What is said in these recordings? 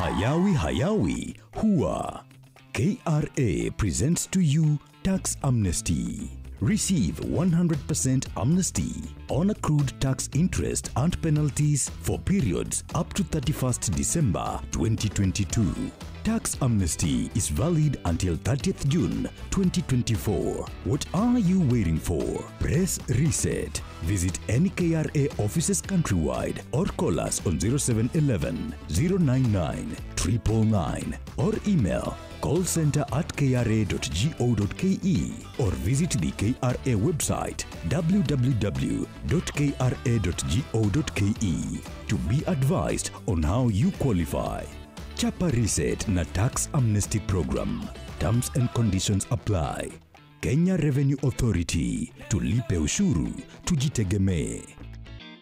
Hayawi Hayawi Hua. KRA presents to you Tax Amnesty. Receive 100% amnesty on accrued tax interest and penalties for periods up to 31st December 2022. Tax amnesty is valid until 30th June 2024. What are you waiting for? Press reset. Visit any KRA offices countrywide or call us on 0711 099 999 or email callcenter@kra.go.ke or visit the KRA website www.kra.go.ke to be advised on how you qualify. Chapa Reset na Tax Amnesty Program. Terms and conditions apply. Kenya Revenue Authority. Tulipe ushuru, tujitegemee.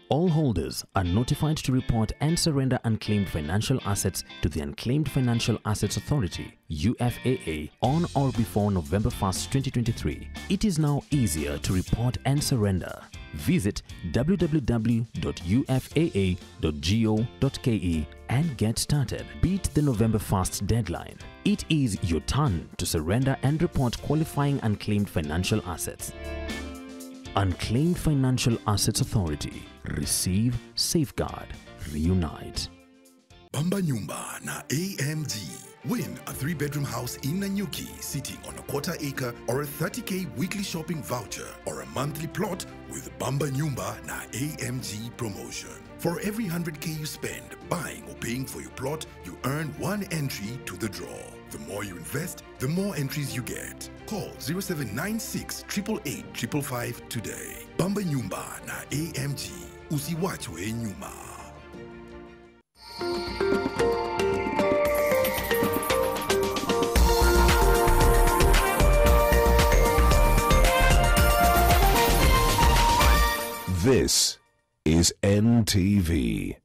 All holders are notified to report and surrender unclaimed financial assets to the Unclaimed Financial Assets Authority, UFAA, on or before November 1st, 2023. It is now easier to report and surrender. Visit www.ufaa.go.ke and get started. Beat the November 1st deadline. It is your turn to surrender and report qualifying unclaimed financial assets. Unclaimed Financial Assets Authority. Receive, safeguard, reunite. Bamba Nyumba na AMG. Win a 3-bedroom house in Nanyuki sitting on a 1/4 acre or a 30K weekly shopping voucher or a monthly plot with Bamba Nyumba na AMG promotion. For every 100K you spend buying or paying for your plot, you earn 1 entry to the draw. The more you invest, the more entries you get. Call 0796 888 555 today. Bamba Nyumba na AMG. Usiwachwe nyuma. This is NTV.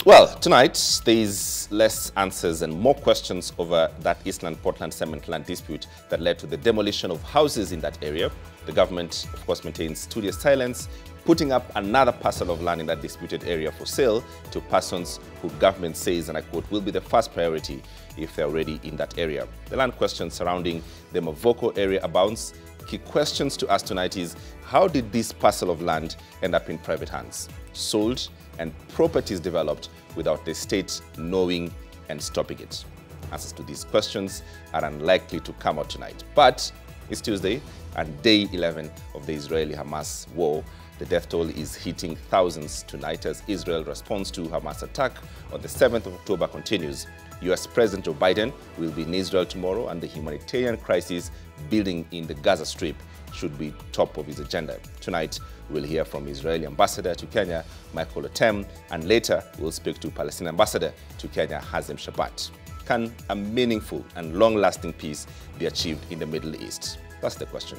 Well, tonight there's less answers and more questions over that Eastland Portland Cement land dispute that led to the demolition of houses in that area. The government, of course, maintains studious silence, putting up another parcel of land in that disputed area for sale to persons who government says, and I quote, will be the first priority if they're already in that area. The land question surrounding the Mavoko area abounds. Key questions to us tonight is, how did this parcel of land end up in private hands, sold, and properties developed without the state knowing and stopping it? Answers to these questions are unlikely to come out tonight. But it's Tuesday and day 11 of the Israeli-Hamas war. The death toll is hitting thousands tonight as Israel responds to Hamas attack on the 7th of October continues. US President Joe Biden will be in Israel tomorrow, and the humanitarian crisis building in the Gaza Strip should be top of his agenda. Tonight, we'll hear from Israeli ambassador to Kenya, Michael Otem, and later we'll speak to Palestinian ambassador to Kenya, Hazem Shabat. Can a meaningful and long-lasting peace be achieved in the Middle East? That's the question.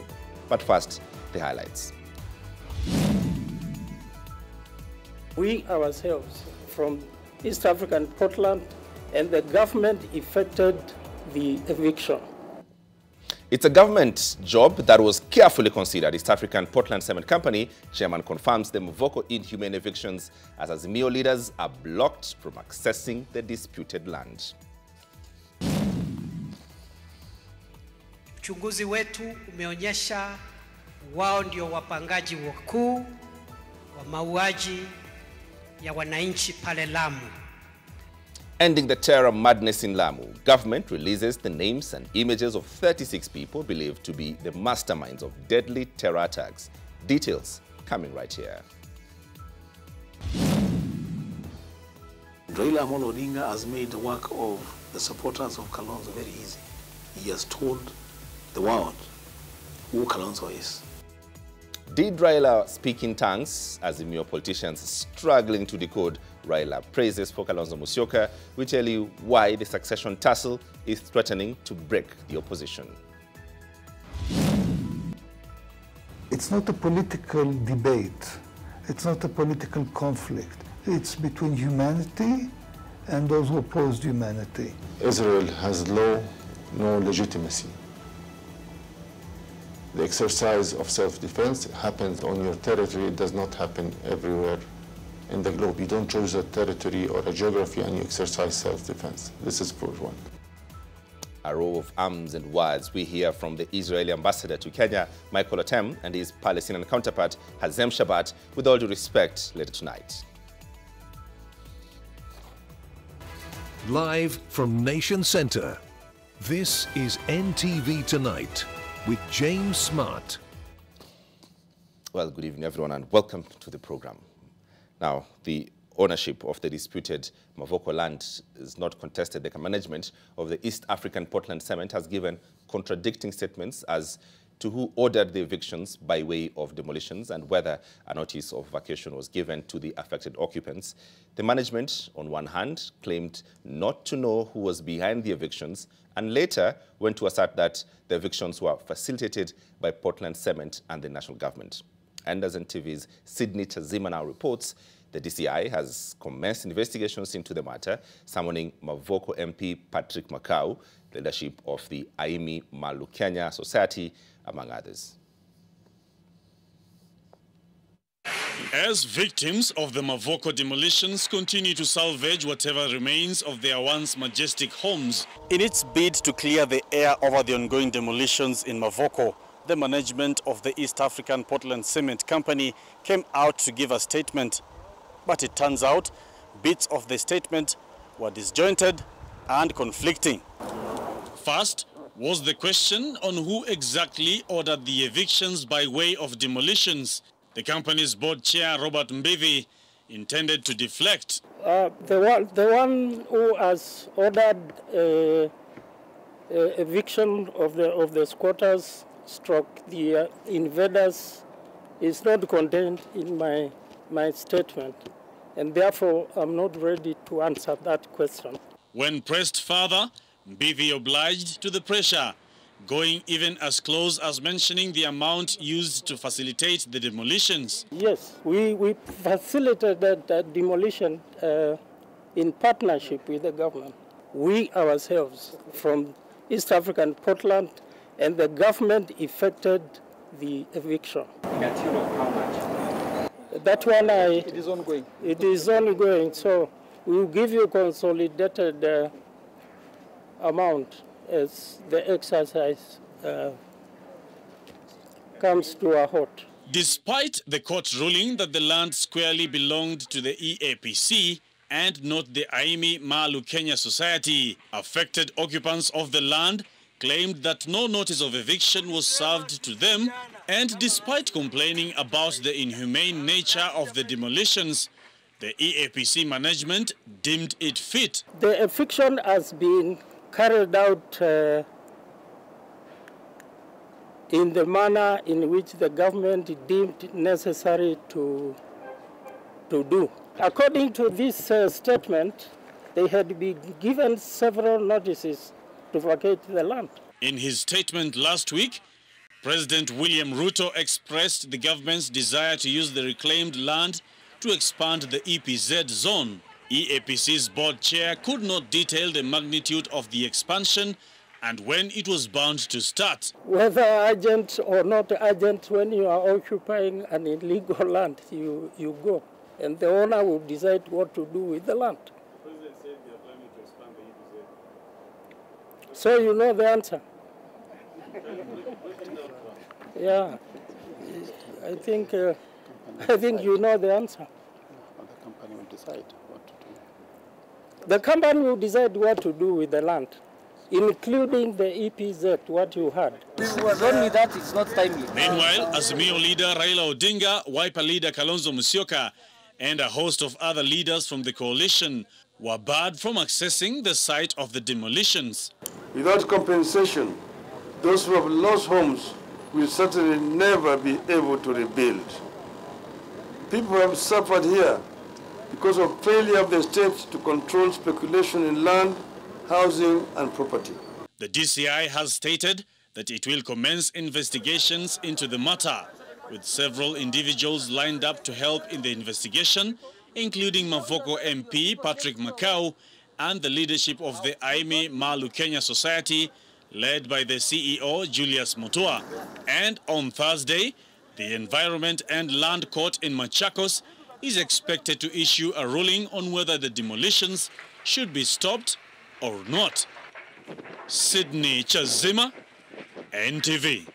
But first, the highlights. We ourselves from East African Portland and the government effected the eviction. It's a government job that was carefully considered. East African Portland Cement Company chairman confirms the Mavoko inhumane evictions as Azimio leaders are blocked from accessing the disputed land. Uchunguzi wetu umeonyesha wao ndio wapangaji wakuu wa mauaji ya wananchi pale Lamu. Ending the terror madness in Lamu, government releases the names and images of 36 people believed to be the masterminds of deadly terror attacks. Details coming right here. Raila Amolo Odinga has made the work of the supporters of Kalonzo very easy. He has told the world who Kalonzo is. Did Raila speak in tongues? As the mere politicians struggling to decode Raila praises for Kalonzo Musyoka, we tell you why the succession tussle is threatening to break the opposition. It's not a political debate. It's not a political conflict. It's between humanity and those who oppose humanity. Israel has no legitimacy. The exercise of self-defense happens on your territory. It does not happen everywhere in the globe. You don't choose a territory or a geography and you exercise self-defense. This is for one. A row of arms and words we hear from the Israeli ambassador to Kenya, Michael Otem, and his Palestinian counterpart, Hazem Shabat, with all due respect, later tonight. Live from Nation Center, this is NTV Tonight with James Smart. Well, good evening, everyone, and welcome to the program. Now, the ownership of the disputed Mavoko land is not contested. The management of the East African Portland Cement has given contradicting statements as to who ordered the evictions by way of demolitions and whether a notice of vacation was given to the affected occupants. The management, on one hand, claimed not to know who was behind the evictions and later went to assert that the evictions were facilitated by Portland Cement and the national government. And as NTV's Sydney Chazima now reports, the DCI has commenced investigations into the matter, summoning Mavoko MP Patrick Makau, leadership of the Aimi Malukenya Society, among others. As victims of the Mavoko demolitions continue to salvage whatever remains of their once majestic homes. In its bid to clear the air over the ongoing demolitions in Mavoko, the management of the East African Portland Cement Company came out to give a statement. But it turns out bits of the statement were disjointed and conflicting. First was the question on who exactly ordered the evictions by way of demolitions. The company's board chair, Robert Mbivi, intended to deflect. The one who has ordered eviction of the squatters stroke the invaders is not contained in my statement, and therefore I'm not ready to answer that question. When pressed further, Mbivi obliged to the pressure, going even as close as mentioning the amount used to facilitate the demolitions. Yes, we facilitated that demolition in partnership with the government. We ourselves from East African Portland and the government effected the eviction. That one it is ongoing. It is ongoing, so we will give you consolidated amount as the exercise comes to a halt. Despite the court ruling that the land squarely belonged to the EAPC and not the Aimi Malukenya Society, affected occupants of the land claimed that no notice of eviction was served to them, and despite complaining about the inhumane nature of the demolitions, the EAPC management deemed it fit. The eviction has been carried out in the manner in which the government deemed necessary to do. According to this statement, they had been given several notices to vacate the land. In his statement last week, President William Ruto expressed the government's desire to use the reclaimed land to expand the EPZ zone. EAPC's board chair could not detail the magnitude of the expansion and when it was bound to start. Whether urgent or not urgent, when you are occupying an illegal land, you go. And the owner will decide what to do with the land. The President said they are planning to expand the EPZ. So you know the answer. Yeah, I think you know the answer. The company will decide what to do. The company will decide what to do with the land, including the EPZ, what you heard. Only that is not timely. Meanwhile, Azimio leader Raila Odinga, Wiper leader Kalonzo Musyoka, and a host of other leaders from the coalition were barred from accessing the site of the demolitions. Without compensation, those who have lost homes will certainly never be able to rebuild. People have suffered here because of failure of the state to control speculation in land, housing, and property. The DCI has stated that it will commence investigations into the matter, with several individuals lined up to help in the investigation, including Mavoko MP Patrick Makau and the leadership of the Aime Malu Kenya Society, led by the CEO Julius Mutua. And on Thursday, the Environment and Land Court in Machakos is expected to issue a ruling on whether the demolitions should be stopped or not. Sydney Chazima, NTV.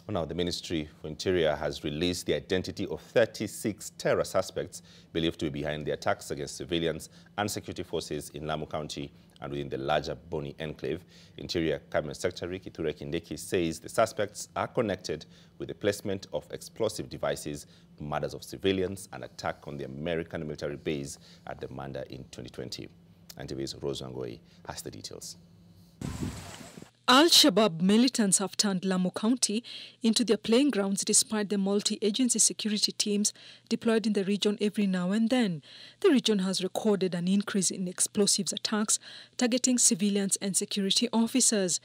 Now, the Ministry for Interior has released the identity of 36 terror suspects believed to be behind the attacks against civilians and security forces in Lamu County and within the larger Boni enclave. Interior Cabinet Secretary Kithure Kindiki says the suspects are connected with the placement of explosive devices, murders of civilians, and attack on the American military base at the Manda in 2020. NTV's Rose Wangoi has the details. Al-Shabaab militants have turned Lamu County into their playing grounds despite the multi-agency security teams deployed in the region every now and then. The region has recorded an increase in explosives attacks targeting civilians and security officers.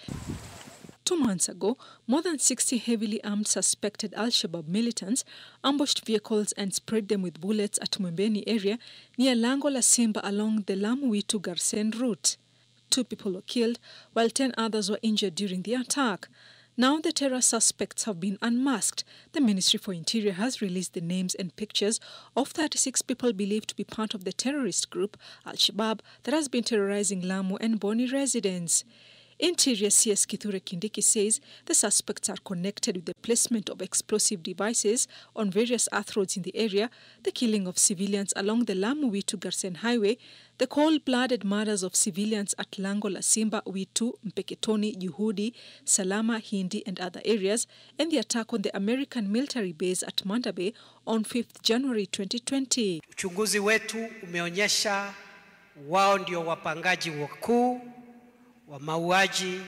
2 months ago, more than 60 heavily armed suspected Al-Shabaab militants ambushed vehicles and sprayed them with bullets at Mwembeni area near Lango la Simba along the Lamu-Witu Garsen route. 2 people were killed, while 10 others were injured during the attack. Now the terror suspects have been unmasked. The Ministry for Interior has released the names and pictures of 36 people believed to be part of the terrorist group, Al-Shabaab, that has been terrorizing Lamu and Boni residents. Interior CS Kithure Kindiki says the suspects are connected with the placement of explosive devices on various earth roads in the area, the killing of civilians along the Lamu-Witu Garsen highway, the cold-blooded murders of civilians at Lango la Simba, Witu, Mpeketoni, Juhudi, Salama, Hindi and other areas, and the attack on the American military base at Manda Bay on 5th January 2020. Uchunguzi wetu umeonyesha wao ndio wapangaji wakuu wa mauaji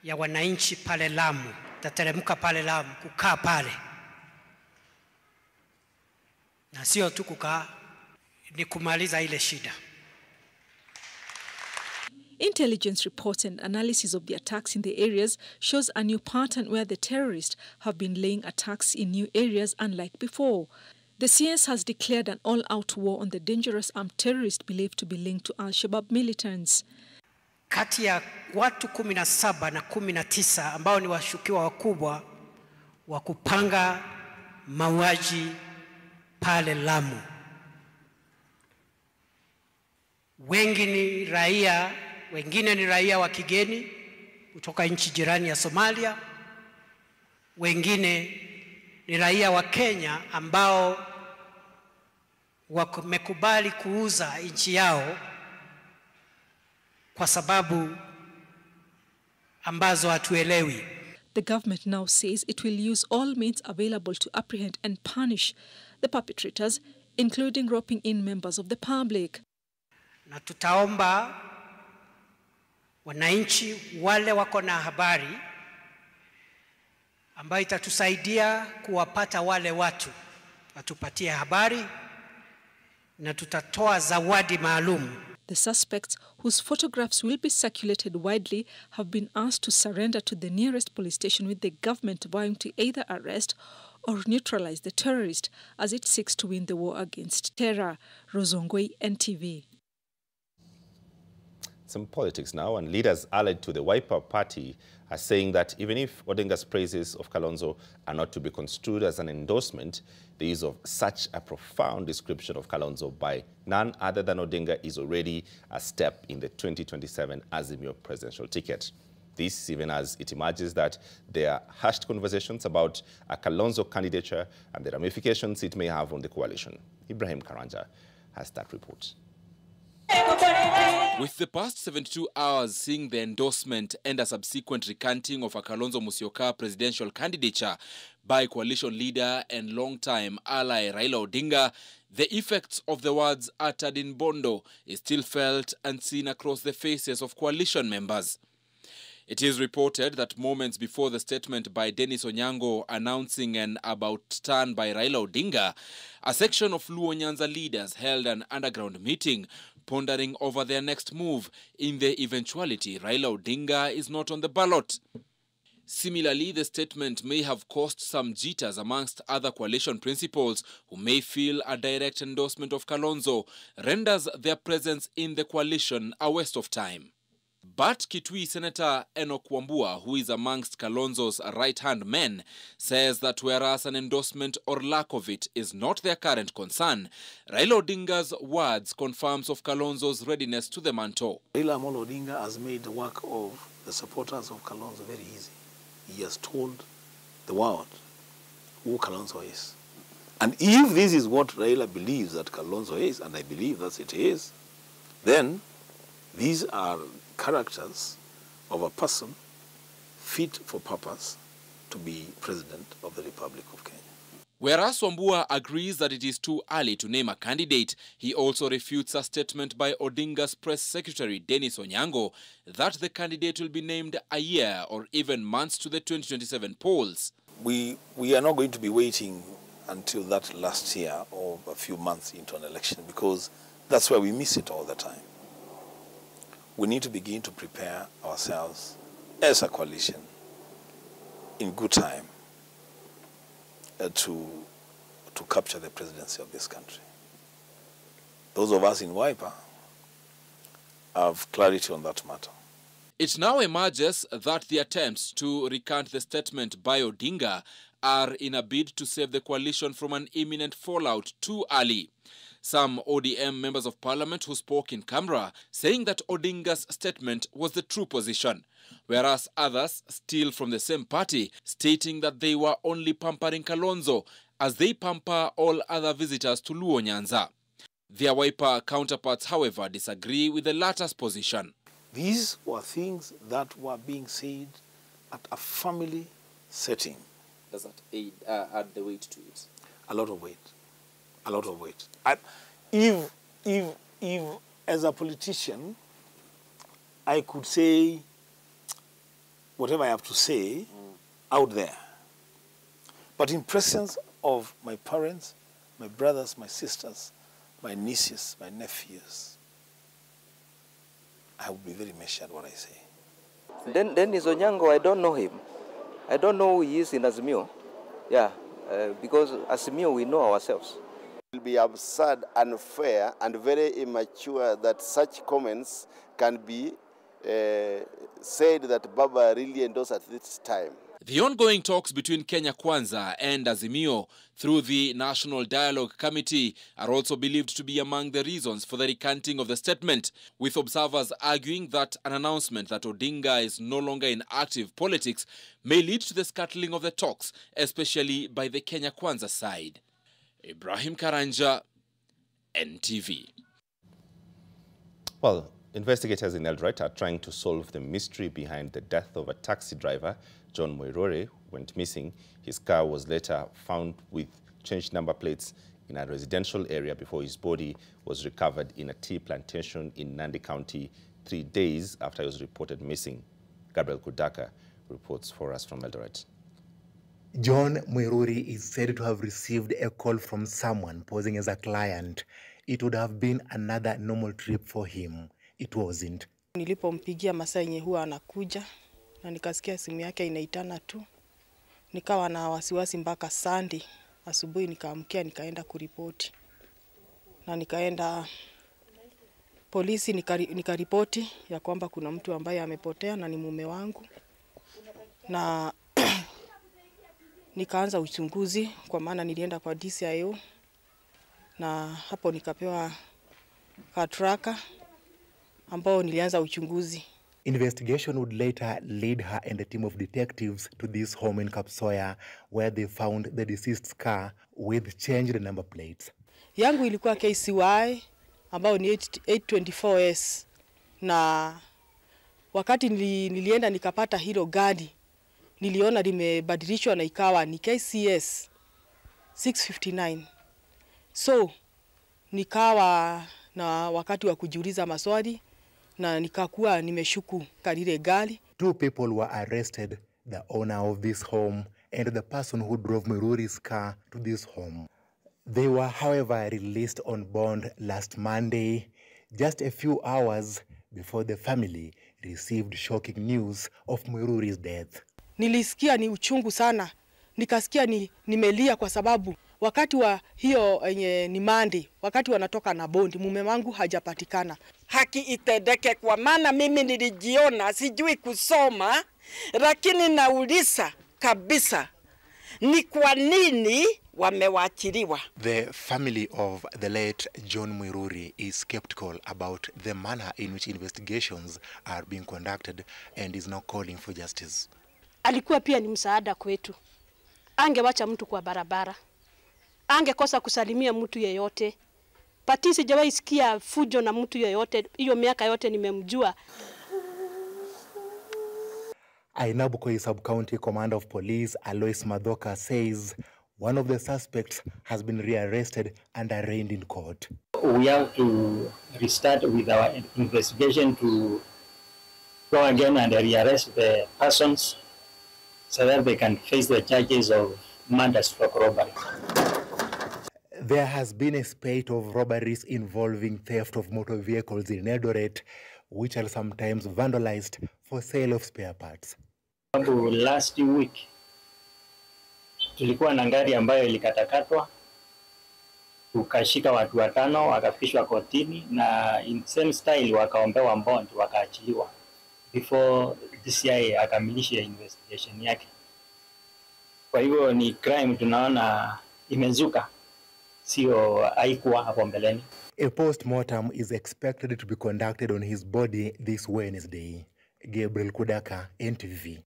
ya wananchi pale Lamu, tateremka pale Lamu, kukaa pale. Na sio tu kukaa, ni kumaliza ile shida. Intelligence reports and analysis of the attacks in the areas shows a new pattern where the terrorists have been laying attacks in new areas unlike before. The CS has declared an all-out war on the dangerous armed terrorists believed to be linked to Al-Shabaab militants. Kati ya watu 17 na 19 ambao ni washukiwa wakubwa wa kupanga mauaji pale Lamu. Wengi ni raia, wengine ni raia wa kigeni kutoka nchi jirani ya Somalia. Wengine ni raia wa Kenya ambao wamekubali kuuza nchi yao kwa sababu ambazo hatuelewi. The government now says it will use all means available to apprehend and punish the perpetrators, including roping in members of the public. Na tutaomba wananchi wale wako na habari ambayo itatusaidia kuwapata wale watu, watupatie habari na tutatoa zawadi maalum. The suspects, whose photographs will be circulated widely, have been asked to surrender to the nearest police station, with the government vowing to either arrest or neutralize the terrorist as it seeks to win the war against terror. Rozongwe, NTV. Some politics now, and leaders allied to the Wiper party are saying that even if Odinga's praises of Kalonzo are not to be construed as an endorsement, the use of such a profound description of Kalonzo by none other than Odinga is already a step in the 2027 Azimio presidential ticket. This even as it emerges that there are hushed conversations about a Kalonzo candidature and the ramifications it may have on the coalition. Ibrahim Karanja has that report. With the past 72 hours seeing the endorsement and a subsequent recanting of a Kalonzo Musyoka presidential candidature by coalition leader and long-time ally Raila Odinga, the effects of the words uttered in Bondo is still felt and seen across the faces of coalition members. It is reported that moments before the statement by Dennis Onyango announcing an about turn by Raila Odinga, a section of Luo Nyanza leaders held an underground meeting pondering over their next move in the eventuality Raila Odinga is not on the ballot. Similarly, the statement may have caused some jitters amongst other coalition principals who may feel a direct endorsement of Kalonzo renders their presence in the coalition a waste of time. But Kitui Senator Enoch Wambua, who is amongst Kalonzo's right-hand men, says that whereas an endorsement or lack of it is not their current concern, Raila Odinga's words confirms of Kalonzo's readiness to the mantle. Raila Amolo Odinga has made the work of the supporters of Kalonzo very easy. He has told the world who Kalonzo is. And if this is what Raila believes that Kalonzo is, and I believe that it is, then these are characters of a person fit for purpose to be president of the Republic of Kenya. Whereas Wambua agrees that it is too early to name a candidate, he also refutes a statement by Odinga's press secretary Dennis Onyango that the candidate will be named a year or even months to the 2027 polls. We are not going to be waiting until that last year or a few months into an election, because that's where we miss it all the time. We need to begin to prepare ourselves as a coalition in good time to capture the presidency of this country. Those of us in Wiper have clarity on that matter. It now emerges that the attempts to recant the statement by Odinga are in a bid to save the coalition from an imminent fallout too early. Some ODM members of parliament who spoke in camera saying that Odinga's statement was the true position, whereas others, still from the same party, stating that they were only pampering Kalonzo as they pamper all other visitors to Luo Nyanza. Their Wiper counterparts, however, disagree with the latter's position. These were things that were being said at a family setting. Does that add the weight to it? A lot of weight. A lot of weight. If as a politician, I could say whatever I have to say out there, but in presence of my parents, my brothers, my sisters, my nieces, my nephews, I will be very measured what I say. Dennis Onyango, I don't know him. I don't know who he is in Azimio. Yeah, because Azimio, we know ourselves. It will be absurd, unfair, and very immature that such comments can be said that Baba really endorsed at this time. The ongoing talks between Kenya Kwanza and Azimio through the National Dialogue Committee are also believed to be among the reasons for the recanting of the statement, with observers arguing that an announcement that Odinga is no longer in active politics may lead to the scuttling of the talks, especially by the Kenya Kwanza side. Ibrahim Karanja, NTV. Well, investigators in Eldoret are trying to solve the mystery behind the death of a taxi driver, John Moirore, who went missing. His car was later found with changed number plates in a residential area before his body was recovered in a tea plantation in Nandi County 3 days after he was reported missing. Gabriel Kudaka reports for us from Eldoret. John Moirore is said to have received a call from someone posing as a client. It would have been another normal trip for him. It wasn't. Nilipompigia masaa yenye huwa anakuja na nikasikia simu yake inaitana tu. Nikawa na wasiwasi mpaka Sunday asubuhi nikaamkia nikaenda kuripoti. Na nikaenda polisi nikaripoti ya kwamba kuna mtu ambaye amepotea na ni mume wangu. Na nikaanza uchunguzi kwa maana nilienda kwa DCIO na hapo nikapewa katraka ambao nilianza uchunguzi. Investigation would later lead her and a team of detectives to this home in Kapsoya where they found the deceased's car with changed number plates. Yangu ilikuwa KCY ambao ni 824S, na wakati nilienda nikapata hilo gari niliona limebadilishwa na ikawa ni KCS 659. So nikawa na wakati wa kujiuliza maswali na nikakuwa nimeshuku kalile gari. 2 people were arrested, the owner of this home and the person who drove Miruri's car to this home. They were, however, released on bond last Monday, just a few hours before the family received shocking news of Miruri's death. Nilisikia ni uchungu sana, nikasikia nimelia kwa sababu wakati wa hiyo ni Monday, wakati wanatoka na bondi, mume wangu hajapatikana. Haki itendeke, kwa maana mimi nilijiona sijui kusoma, lakini nauliza kabisa ni kwa nini wamewachiliwa. The family of the late John Mwiruri is skeptical about the manner in which investigations are being conducted and is now calling for justice. Alikuwa pia ni msaada kwetu. Angewacha mtu kwa barabara. Angekosa kusalimia mtu yeyote. Pati sijawahi sikia fujo na mtu yeyote. Hiyo miaka yote nimemjua. Ainabukoi Sub-County Commander of Police Alois Madoka says one of the suspects has been rearrested and arraigned in court. We have to restart with our investigation to go again and rearrest the persons so that they can face the charges of murder/robbery. There has been a spate of robberies involving theft of motor vehicles in Eldoret, which are sometimes vandalized for sale of spare parts. Last week, tulikuwa na gari ambayo ilikatakatwa, tukashika watu 5 wakafikishwa kotini, na in same style wakaombewa bond wakaachiliwa before DCI akamilishe investigation yake. Kwa hivyo ni crime tunaona imezuka, sio haikuwa hapo mbeleni. A post-mortem is expected to be conducted on his body this Wednesday. Gabriel Kudaka, NTV.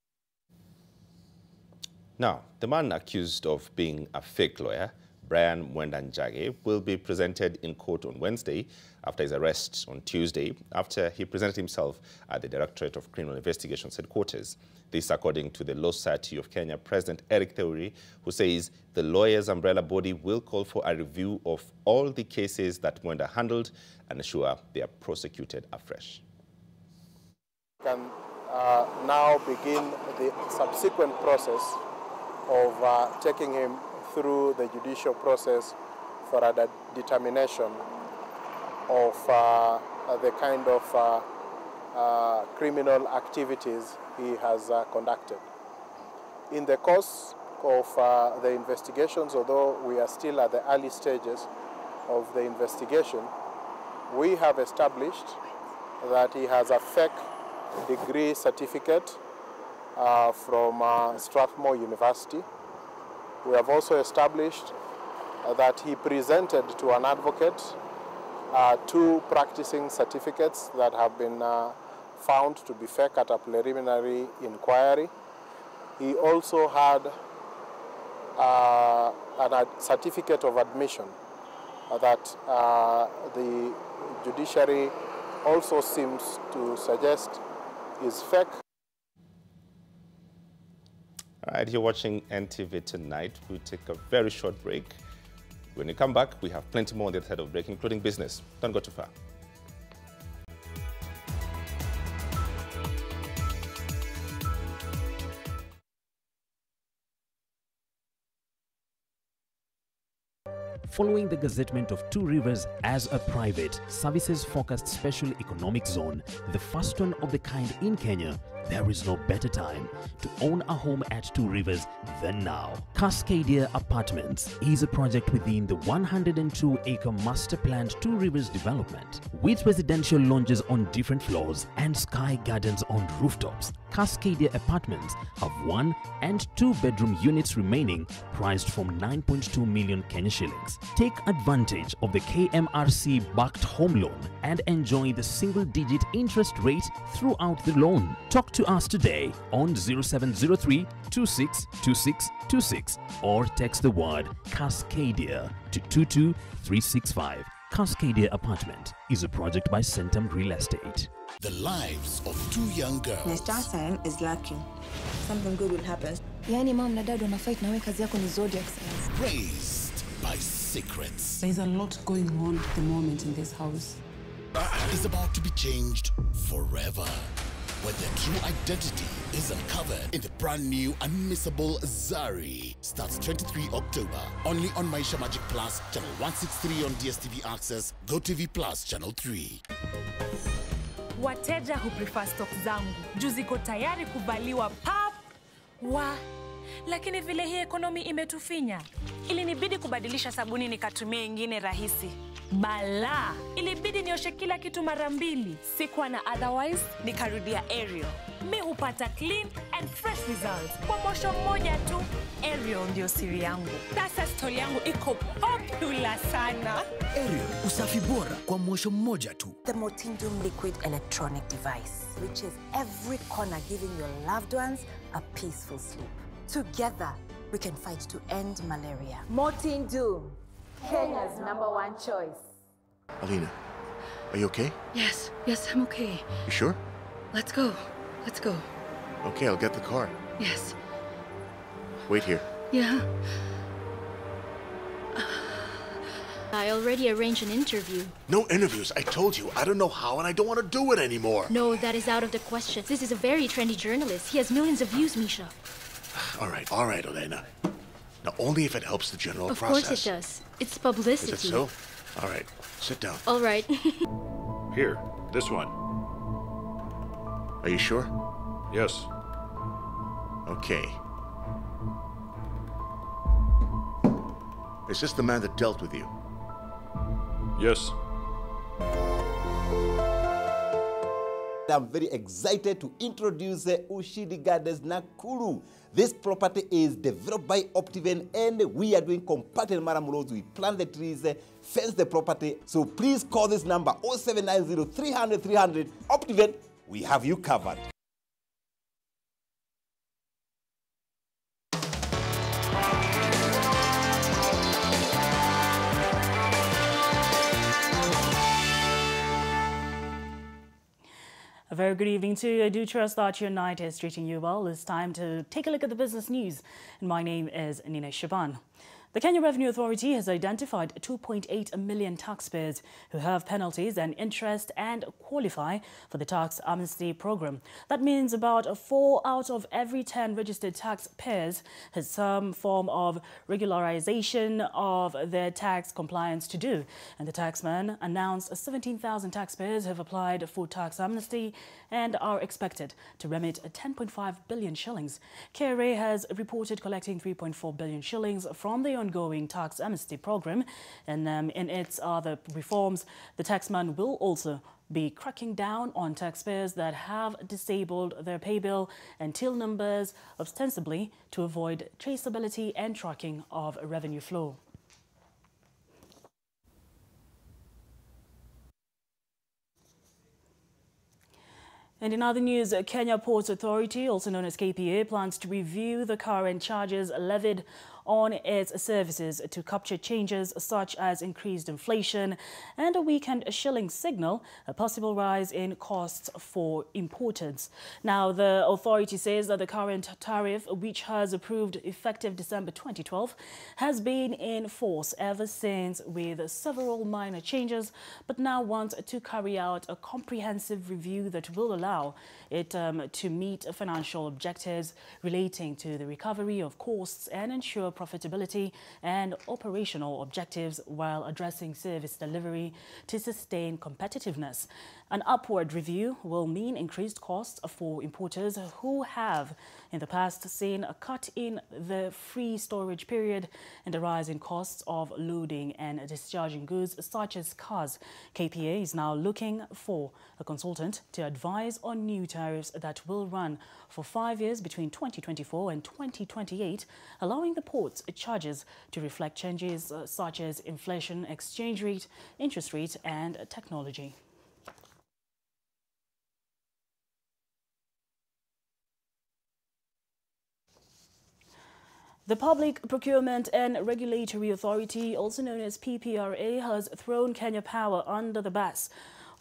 Now, the man accused of being a fake lawyer, Brian Mwendanjage, will be presented in court on Wednesday after his arrest on Tuesday, after he presented himself at the Directorate of Criminal Investigations headquarters. This according to the Law Society of Kenya President Eric Theuri, who says the lawyers' umbrella body will call for a review of all the cases that Mwenda handled and ensure they are prosecuted afresh. Can now begin the subsequent process of taking him through the judicial process for a determination of the kind of criminal activities he has conducted. In the course of the investigations, although we are still at the early stages of the investigation, we have established that he has a fake degree certificate from Strathmore University. We have also established that he presented to an advocate 2 practicing certificates that have been found to be fake at a preliminary inquiry. He also had a certificate of admission that the judiciary also seems to suggest is fake. All right, you're watching NTV Tonight. We'll take a very short break. When we come back, we have plenty more on the other side of break, including business. Don't go too far. Following the gazettement of Two Rivers as a private, services-focused special economic zone, the first one of the kind in Kenya, there is no better time to own a home at Two Rivers than now. Cascadia Apartments is a project within the 102-acre master-planned Two Rivers development, with residential lounges on different floors and sky gardens on rooftops. Cascadia Apartments have 1 and 2 bedroom units remaining, priced from 9.2 million Kenya shillings. Take advantage of the KMRC-backed home loan and enjoy the single-digit interest rate throughout the loan. Talk to us today on 0703 262626 or text the word Cascadia to 22365. Cascadia Apartment is a project by Centum Real Estate. The lives of two young girls. My star sign is lucky. Something good will happen. Yani mom na dad wana fight na wewe kazi yako ni zodiac signs. Raised by secrets. There's a lot going on at the moment in this house. Is about to be changed forever when their true identity is uncovered in the brand new unmissable Zari. Starts 23 October, only on Maisha Magic Plus, channel 163 on DSTV Access, GoTV Plus, channel 3. Wateja who prefer stock zangu, juu ziko tayari kuvaliwa pap wa. Lakini vile hii ekonomi imetufinya, ilinibidi kubadilisha sabuni nikatumia ingine rahisi. Bala, ilibidi nioshe kila kitu mara mbili. Sikuwa na otherwise, nikarudia Ariel. Mi hupata clean and fresh results kwa mwosho mmoja tu. Ariel ndio siri yangu. Sasa story yangu iko popular sana. Ariel, usafi bora kwa mwosho mmoja tu. The Motindum liquid electronic device reaches every corner, giving your loved ones a peaceful sleep. Together, we can fight to end malaria. Motindum, Kenya's #1 choice. Alina, are you okay? Yes, I'm okay. You sure? Let's go. Okay, I'll get the car. Yes. Wait here. Yeah. I already arranged an interview. No interviews, I told you. I don't know how and I don't want to do it anymore. No, that is out of the question. This is a very trendy journalist. He has millions of views, Misha. All right, Elena. Now, only if it helps the general Of process. course it does. It's publicity. Is it so? All right, sit down. All right. Here, this one. Are you sure? Yes. Okay. Is this the man that dealt with you? Yes. I'm very excited to introduce Ushidi Gardens Nakuru. This property is developed by Optiven and we are doing compacted maram roads. We plant the trees, fence the property. So please call this number 0790 300 300. Optiven, we have you covered. A very good evening to you. I do trust that your night is treating you well. It's time to take a look at the business news. And my name is Nina Shaban. The Kenya Revenue Authority has identified 2.8 million taxpayers who have penalties and interest and qualify for the tax amnesty program. That means about 4 out of every 10 registered taxpayers has some form of regularization of their tax compliance to do. And the taxman announced 17,000 taxpayers have applied for tax amnesty and are expected to remit 10.5 billion shillings. KRA has reported collecting 3.4 billion shillings from the ongoing tax amnesty program, and in its other reforms, the taxman will also be cracking down on taxpayers that have disabled their pay bill and till numbers, ostensibly to avoid traceability and tracking of revenue flow. And in other news, Kenya Ports Authority, also known as KPA, plans to review the current charges levied on its services to capture changes such as increased inflation and a weakened shilling signal a possible rise in costs for importers. Now, the authority says that the current tariff, which has approved effective December 2012, has been in force ever since with several minor changes, but now wants to carry out a comprehensive review that will allow it to meet financial objectives relating to the recovery of costs and ensure profitability and operational objectives while addressing service delivery to sustain competitiveness. An upward review will mean increased costs for importers who have in the past seen a cut in the free storage period and a rise in costs of loading and discharging goods such as cars. KPA is now looking for a consultant to advise on new tariffs that will run for 5 years between 2024 and 2028, allowing the port's charges to reflect changes such as inflation, exchange rate, interest rate, and technology. The Public Procurement and Regulatory Authority, also known as PPRA, has thrown Kenya Power under the bus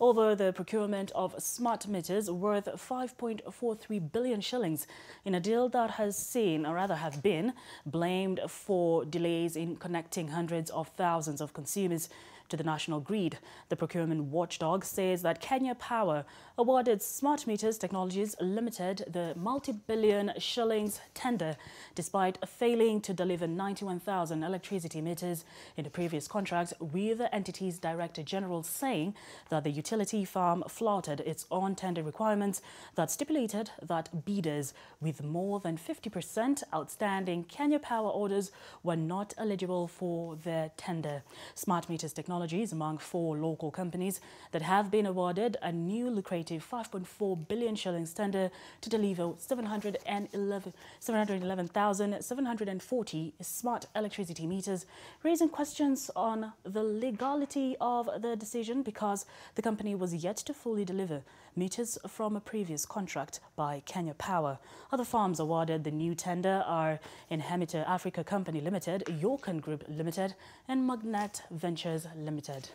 over the procurement of smart meters worth 5.43 billion shillings in a deal that has seen, or rather have been, blamed for delays in connecting hundreds of thousands of consumers to the national grid. The procurement watchdog says that Kenya Power awarded Smart Meters Technologies Limited the multi-billion shillings tender despite failing to deliver 91,000 electricity meters in the previous contract, with the entity's Director General saying that the utility firm flouted its own tender requirements that stipulated that bidders with more than 50% outstanding Kenya Power orders were not eligible for their tender. Smart Meters Technologies among 4 local companies that have been awarded a new lucrative 5.4 billion shillings tender to deliver 711,740 smart electricity meters, raising questions on the legality of the decision because the company was yet to fully deliver meters from a previous contract by Kenya Power. Other firms awarded the new tender are Inhemiter Africa Company Limited, Yorken Group Limited, and Magnet Ventures Limited.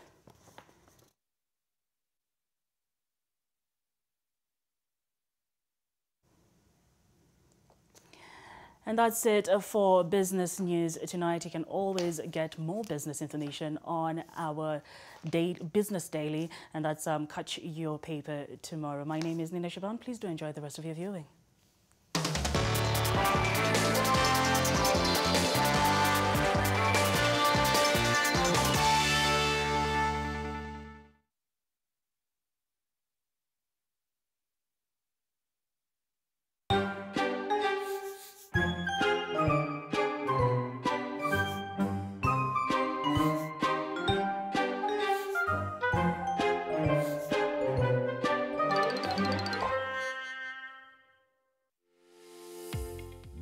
And that's it for business news tonight. You can always get more business information on our Business Daily, and that's Catch Your Paper tomorrow. My name is Nina Shaban. Please do enjoy the rest of your viewing.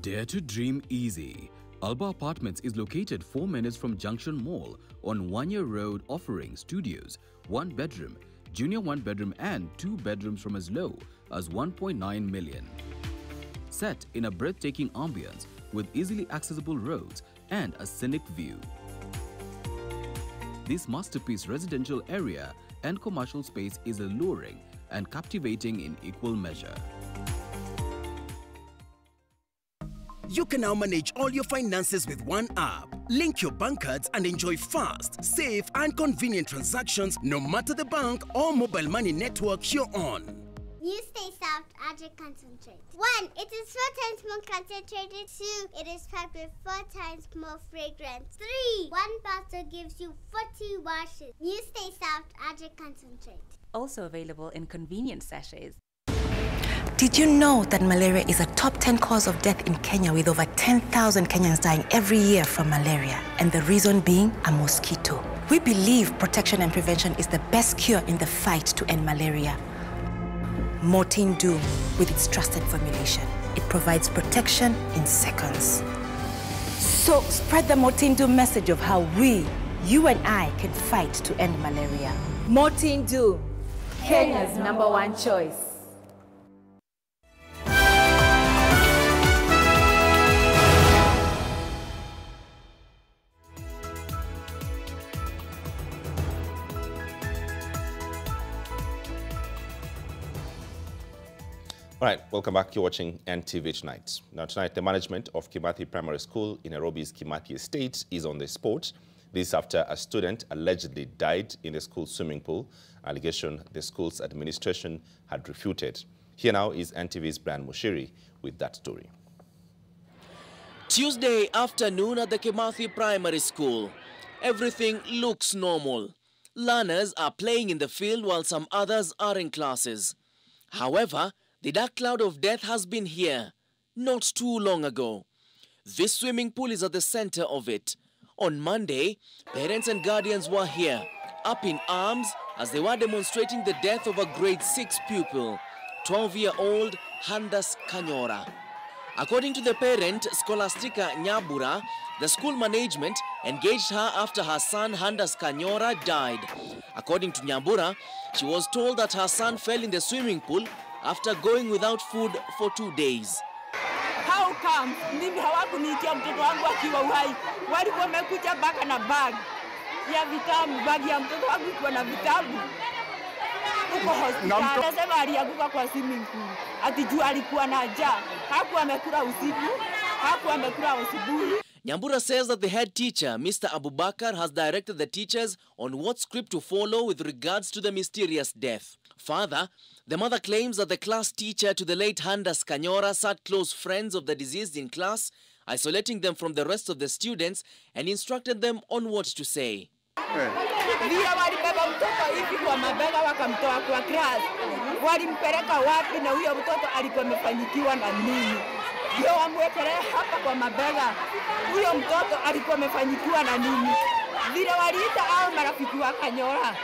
Dare to dream easy. Alba Apartments is located 4 minutes from Junction Mall on One-Year Road, offering studios, 1 bedroom, junior 1 bedroom and 2 bedrooms from as low as 1.9 million. Set in a breathtaking ambience with easily accessible roads and a scenic view. This masterpiece residential area and commercial space is alluring and captivating in equal measure. You can now manage all your finances with one app. Link your bank cards and enjoy fast, safe and convenient transactions no matter the bank or mobile money network you're on. New Stay Soft Addict Concentrate. 1. It is 4 times more concentrated. 2. It is packed with 4 times more fragrance. 3. 1 bottle gives you 40 washes. New Stay Soft Addict Concentrate. Also available in convenient sachets. Did you know that malaria is a top 10 cause of death in Kenya, with over 10,000 Kenyans dying every year from malaria? And the reason being a mosquito. We believe protection and prevention is the best cure in the fight to end malaria. Mortein Doom, with its trusted formulation. It provides protection in seconds. So spread the Mortein Doom message of how we, you and I, can fight to end malaria. Mortein Doom, Kenya's #1 choice. All right, welcome back. You're watching NTV Tonight. Now tonight, the management of Kimathi Primary School in Nairobi's Kimathi Estate is on the spot. This after a student allegedly died in the school's swimming pool, allegation the school's administration had refuted. Here now is NTV's Brian Mushiri with that story. Tuesday afternoon at the Kimathi Primary School. Everything looks normal. Learners are playing in the field while some others are in classes. However, the dark cloud of death has been here not too long ago. This swimming pool is at the center of it. On Monday, parents and guardians were here, up in arms as they were demonstrating the death of a grade 6 pupil, 12-year-old Handas Kanyora. According to the parent, Scholastica Nyabura, the school management engaged her after her son Handas Kanyora died. According to Nyabura, she was told that her son fell in the swimming pool after going without food for 2 days. How camp, mimi hawakuniitia mtoto wangu akiwa uhai. Walikuwa wamekuja mpaka na bag ya vitabu, bag ya mtoto wangu iko na vitabu. Uko hospitali. Anasema alianguka kwa swimming pool. Ati juu alikuwa na njaa. Hakuwa amekula usiku, hakuwa amekula asubuhi. Nyambura says that the head teacher, Mr. Abubakar, has directed the teachers on what script to follow with regards to the mysterious death. Further, the mother claims that the class teacher to the late Handas Kanyora sat close friends of the deceased in class, isolating them from the rest of the students and instructed them on what to say. Vile walibeba mtoto hivi kwa mabega wakamtoa kwa class. Walimpeleka wapi na huyo mtoto alikuwa amefanyikiwa na nini? Ndio wamwekelea hapa kwa mabega. Huyo mtoto alikuwa amefanyikiwa na nini? Vile waliita hao marafiki wa Kanyora,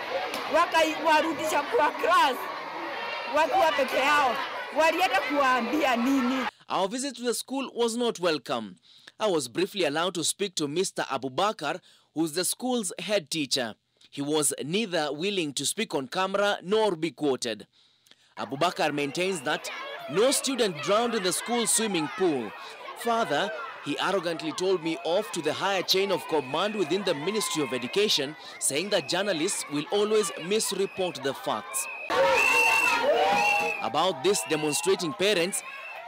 wakawarudisha kwa class. Wakiwa peke yao, walienda kuwaambia nini? Our visit to the school was not welcome. I was briefly allowed to speak to Mr. Abubakar, who's the school's head teacher. He was neither willing to speak on camera nor be quoted. Abubakar maintains that no student drowned in the school swimming pool. Further, he arrogantly told me off to the higher chain of command within the Ministry of Education, saying that journalists will always misreport the facts. About this demonstrating parents,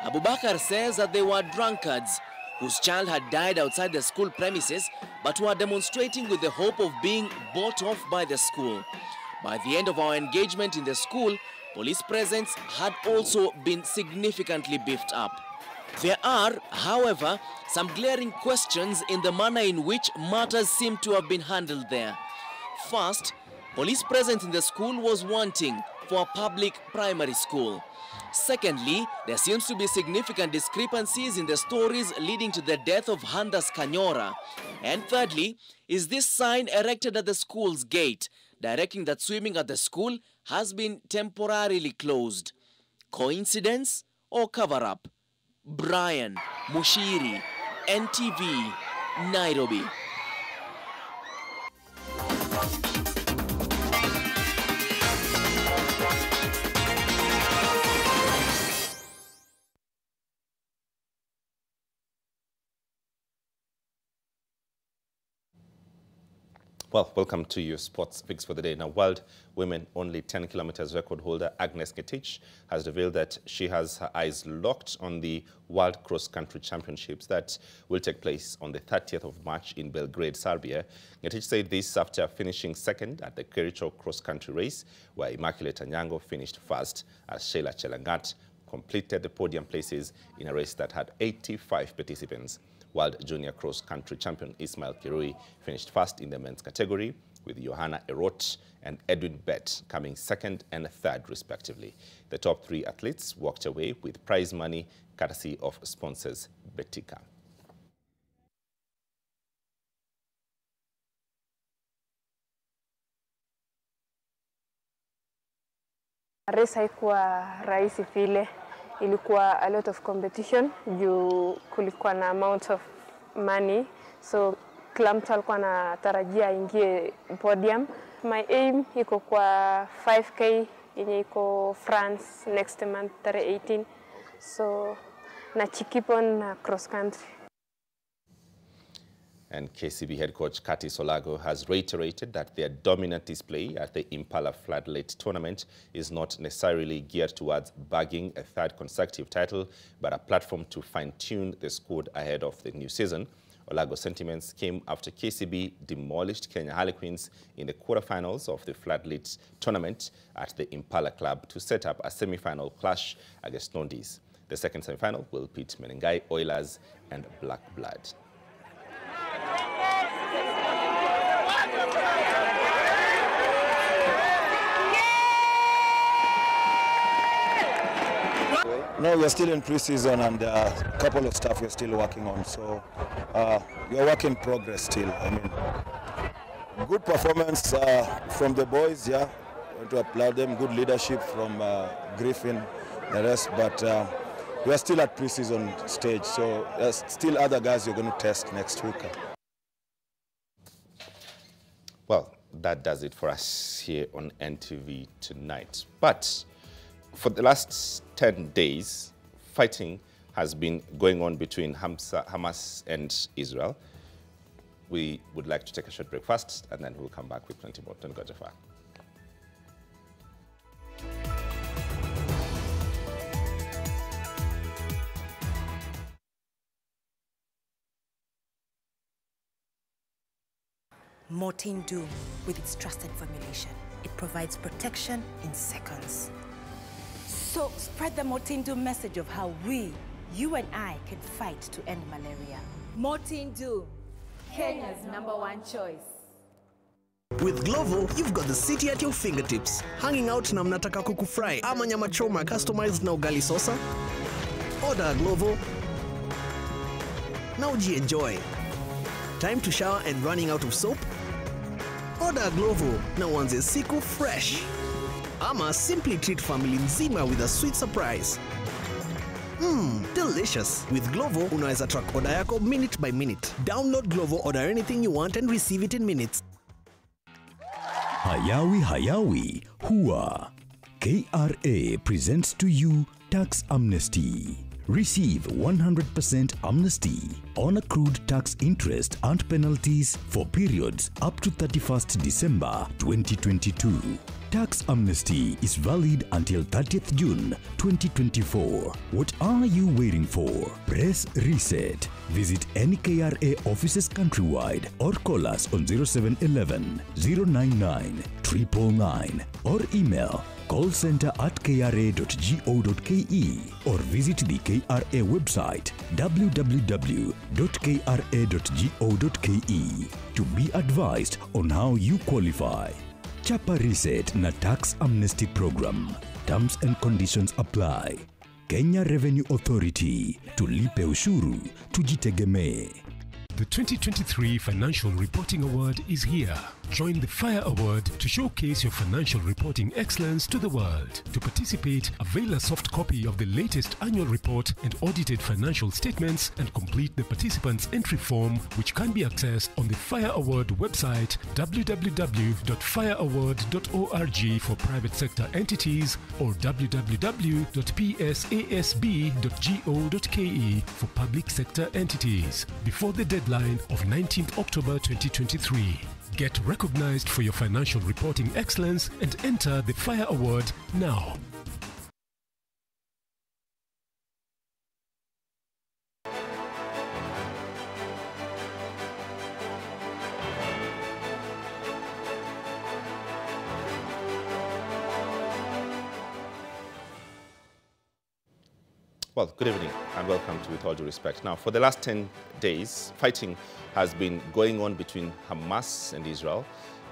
Abubakar says that they were drunkards whose child had died outside the school premises but were demonstrating with the hope of being bought off by the school. By the end of our engagement in the school, police presence had also been significantly beefed up. There are, however, some glaring questions in the manner in which matters seem to have been handled there. First, police presence in the school was wanting for a public primary school. Secondly, there seems to be significant discrepancies in the stories leading to the death of Handas Kanyora. And thirdly, is this sign erected at the school's gate, directing that swimming at the school has been temporarily closed. Coincidence or cover-up? Brian Mushiri, NTV, Nairobi. Well, welcome to your sports picks for the day. Now, World Women Only 10 kilometers record holder Agnes Ngetich has revealed that she has her eyes locked on the World Cross Country Championships that will take place on the 30th of March in Belgrade, Serbia. Ngetich said this after finishing second at the Kericho Cross Country race, where Immaculate Anyango finished first as Sheila Chelangat completed the podium places in a race that had 85 participants. World Junior Cross Country Champion Ismail Kirui finished first in the men's category, with Johanna Erot and Edwin Bett coming second and third respectively. The top three athletes walked away with prize money courtesy of sponsors Betika. Race haikuwa rahisi vile. Ilikuwa a lot of competition juu kulikuwa na amount of money, so kila mtu alikuwa anatarajia aingie podium. My aim iko kwa 5K yenye iko France next month 18, so na keep on cross country. And KCB head coach Kati Solago has reiterated that their dominant display at the Impala Floodlit tournament is not necessarily geared towards bagging a third consecutive title, but a platform to fine-tune the squad ahead of the new season. Olago's sentiments came after KCB demolished Kenya Harlequins in the quarterfinals of the Floodlit tournament at the Impala Club to set up a semi-final clash against Nondis. The second semi-final will pit Menengai Oilers and Black Blood. No, we're still in pre-season and a couple of stuff we're still working on. So we're work in progress still. I mean, good performance from the boys, yeah. I want to applaud them. Good leadership from Griffin, the rest. But we're still at pre-season stage. So there's still other guys you're going to test next week. Well, that does it for us here on NTV tonight. But for the last 10 days, fighting has been going on between Hamas and Israel. We would like to take a short break first, and then we'll come back with plenty more. Don't go too far. Mortein Doom, with its trusted formulation. It provides protection in seconds. So spread the Mortein Doom message of how we, you and I, can fight to end malaria. Mortein Doom, Kenya's #1 choice. With Glovo, you've got the city at your fingertips. Hanging out na mnataka kuku fry ama nyama choma customized na ugali sosa? Order Glovo. Now enjoy. Time to shower and running out of soap? Order Glovo na uanze siku fresh. Ama simply treat family nzima with a sweet surprise. Delicious. With Glovo, unaweza track order yako minute by minute. Download Glovo, order anything you want and receive it in minutes. Hayawi Hua. KRA presents to you Tax Amnesty. Receive 100% amnesty on accrued tax interest and penalties for periods up to 31st December 2022. Tax amnesty is valid until 30th June 2024. What are you waiting for? Press reset. Visit any KRA offices countrywide or call us on 0711 099 999 or email callcenter@kra.go.ke or visit the KRA website www.kra.go.ke to be advised on how you qualify. Chapa Reset na Tax Amnesty Program. Terms and conditions apply. Kenya Revenue Authority. Tulipe ushuru, tujitegemee. The 2023 Financial Reporting Award is here. Join the FIRE Award to showcase your financial reporting excellence to the world. To participate, avail a soft copy of the latest annual report and audited financial statements and complete the participants' entry form, which can be accessed on the FIRE Award website www.fireaward.org for private sector entities or www.psasb.go.ke for public sector entities before the deadline of 19th October 2023. Get recognized for your financial reporting excellence and enter the FIRE Award now. Well, good evening and welcome to With All Due Respect. Now, for the last 10 days, fighting has been going on between Hamas and Israel.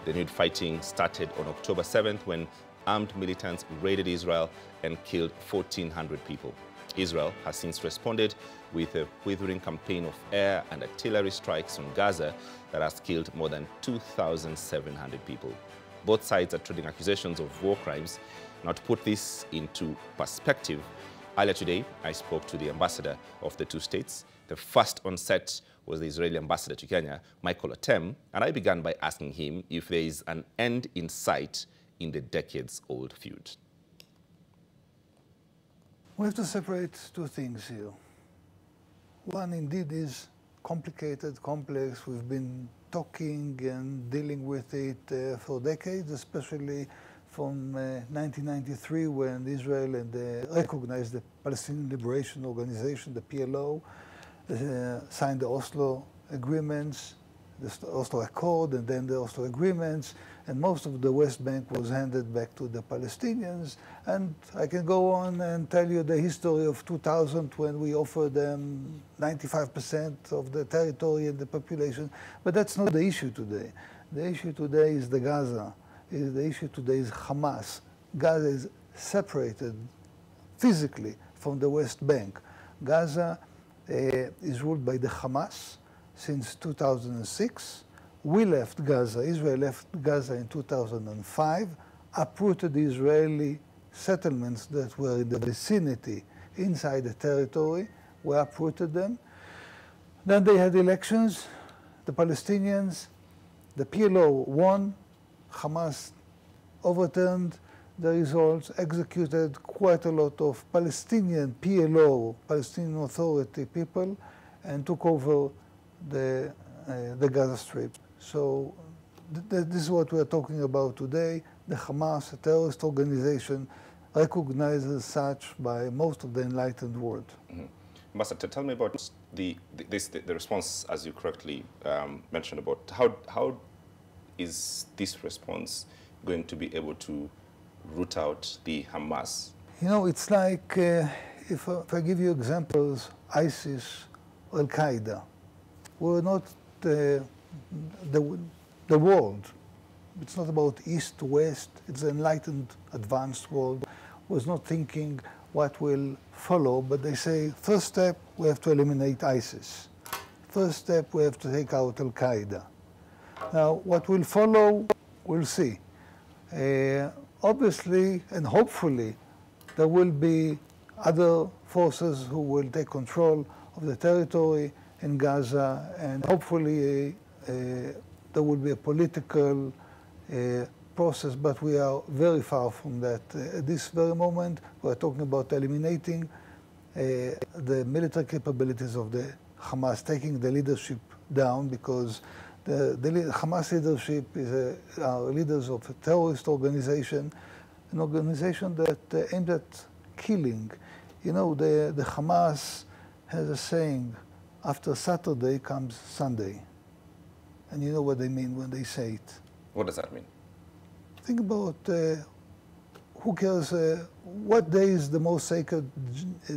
The renewed fighting started on October 7th when armed militants raided Israel and killed 1,400 people. Israel has since responded with a withering campaign of air and artillery strikes on Gaza that has killed more than 2,700 people. Both sides are trading accusations of war crimes. Now, to put this into perspective, earlier today, I spoke to the ambassador of the two states. The first on set was the Israeli ambassador to Kenya, Michael Otem, and I began by asking him if there is an end in sight in the decades-old feud. We have to separate two things here. One indeed is complicated, complex. We've been talking and dealing with it for decades, especially from 1993 when Israel recognized the Palestinian Liberation Organization, the PLO, signed the Oslo agreements, the Oslo Accord, and then the Oslo agreements, and most of the West Bank was handed back to the Palestinians. And I can go on and tell you the history of 2000 when we offered them 95% of the territory and the population, but that's not the issue today. The issue today is the Gaza. The issue today is Hamas. Gaza is separated physically from the West Bank. Gaza is ruled by the Hamas since 2006. We left Gaza, Israel left Gaza in 2005, uprooted the Israeli settlements that were in the vicinity inside the territory. We uprooted them. Then they had elections. The Palestinians, the PLO won. Hamas overturned the results, executed quite a lot of Palestinian PLO, Palestinian Authority people, and took over the Gaza Strip. So this is what we are talking about today. The Hamas, a terrorist organization, recognized as such by most of the enlightened world. Mm-hmm. Ambassador, tell me about the response, as you correctly mentioned, about how is this response going to be able to root out the Hamas? You know, it's like, if I give you examples, ISIS, Al-Qaeda, we're not the world. It's not about east to west. It's an enlightened, advanced world. Was not thinking what will follow, but they say, first step, we have to eliminate ISIS. First step, we have to take out Al-Qaeda. Now, what will follow, we'll see. Obviously, and hopefully, there will be other forces who will take control of the territory in Gaza, and hopefully there will be a political process, but we are very far from that. At this very moment, we're talking about eliminating the military capabilities of the Hamas, taking the leadership down, because the Hamas leadership are leaders of a terrorist organization, an organization that aimed at killing. You know, the Hamas has a saying, after Saturday comes Sunday. And you know what they mean when they say it. What does that mean? Think about who cares what day is the most sacred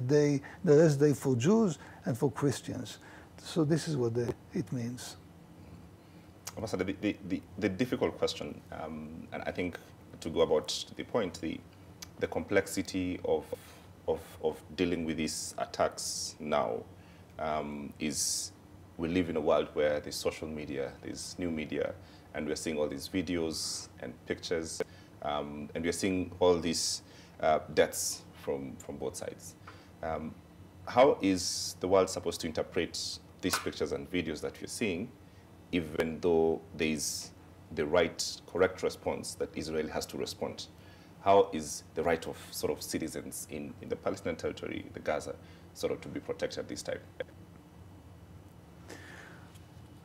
day, the rest day for Jews and for Christians. So this is what it means. Ambassador, the difficult question, and I think to go about the point, the complexity of dealing with these attacks now is, we live in a world where there's social media, there's new media, and we're seeing all these videos and pictures, and we're seeing all these deaths from both sides. How is the world supposed to interpret these pictures and videos that we're seeing, even though there is the right, correct response that Israel has to respond? How is the right of sort of citizens in the Palestinian territory, the Gaza, sort of to be protected at this time?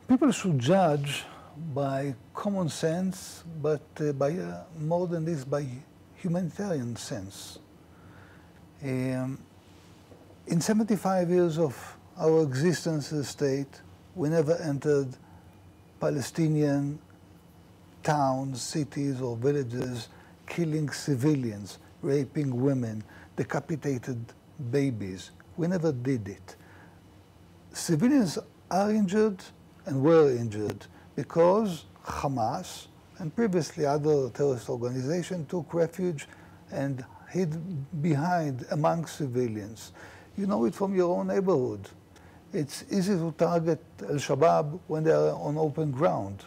People should judge by common sense, but by more than this, by humanitarian sense. In 75 years of our existence as a state, we never entered Palestinian towns, cities, or villages, killing civilians, raping women, decapitated babies. We never did it. Civilians are injured and were injured because Hamas and previously other terrorist organizations took refuge and hid behind among civilians. You know it from your own neighborhood. It's easy to target Al-Shabaab when they are on open ground.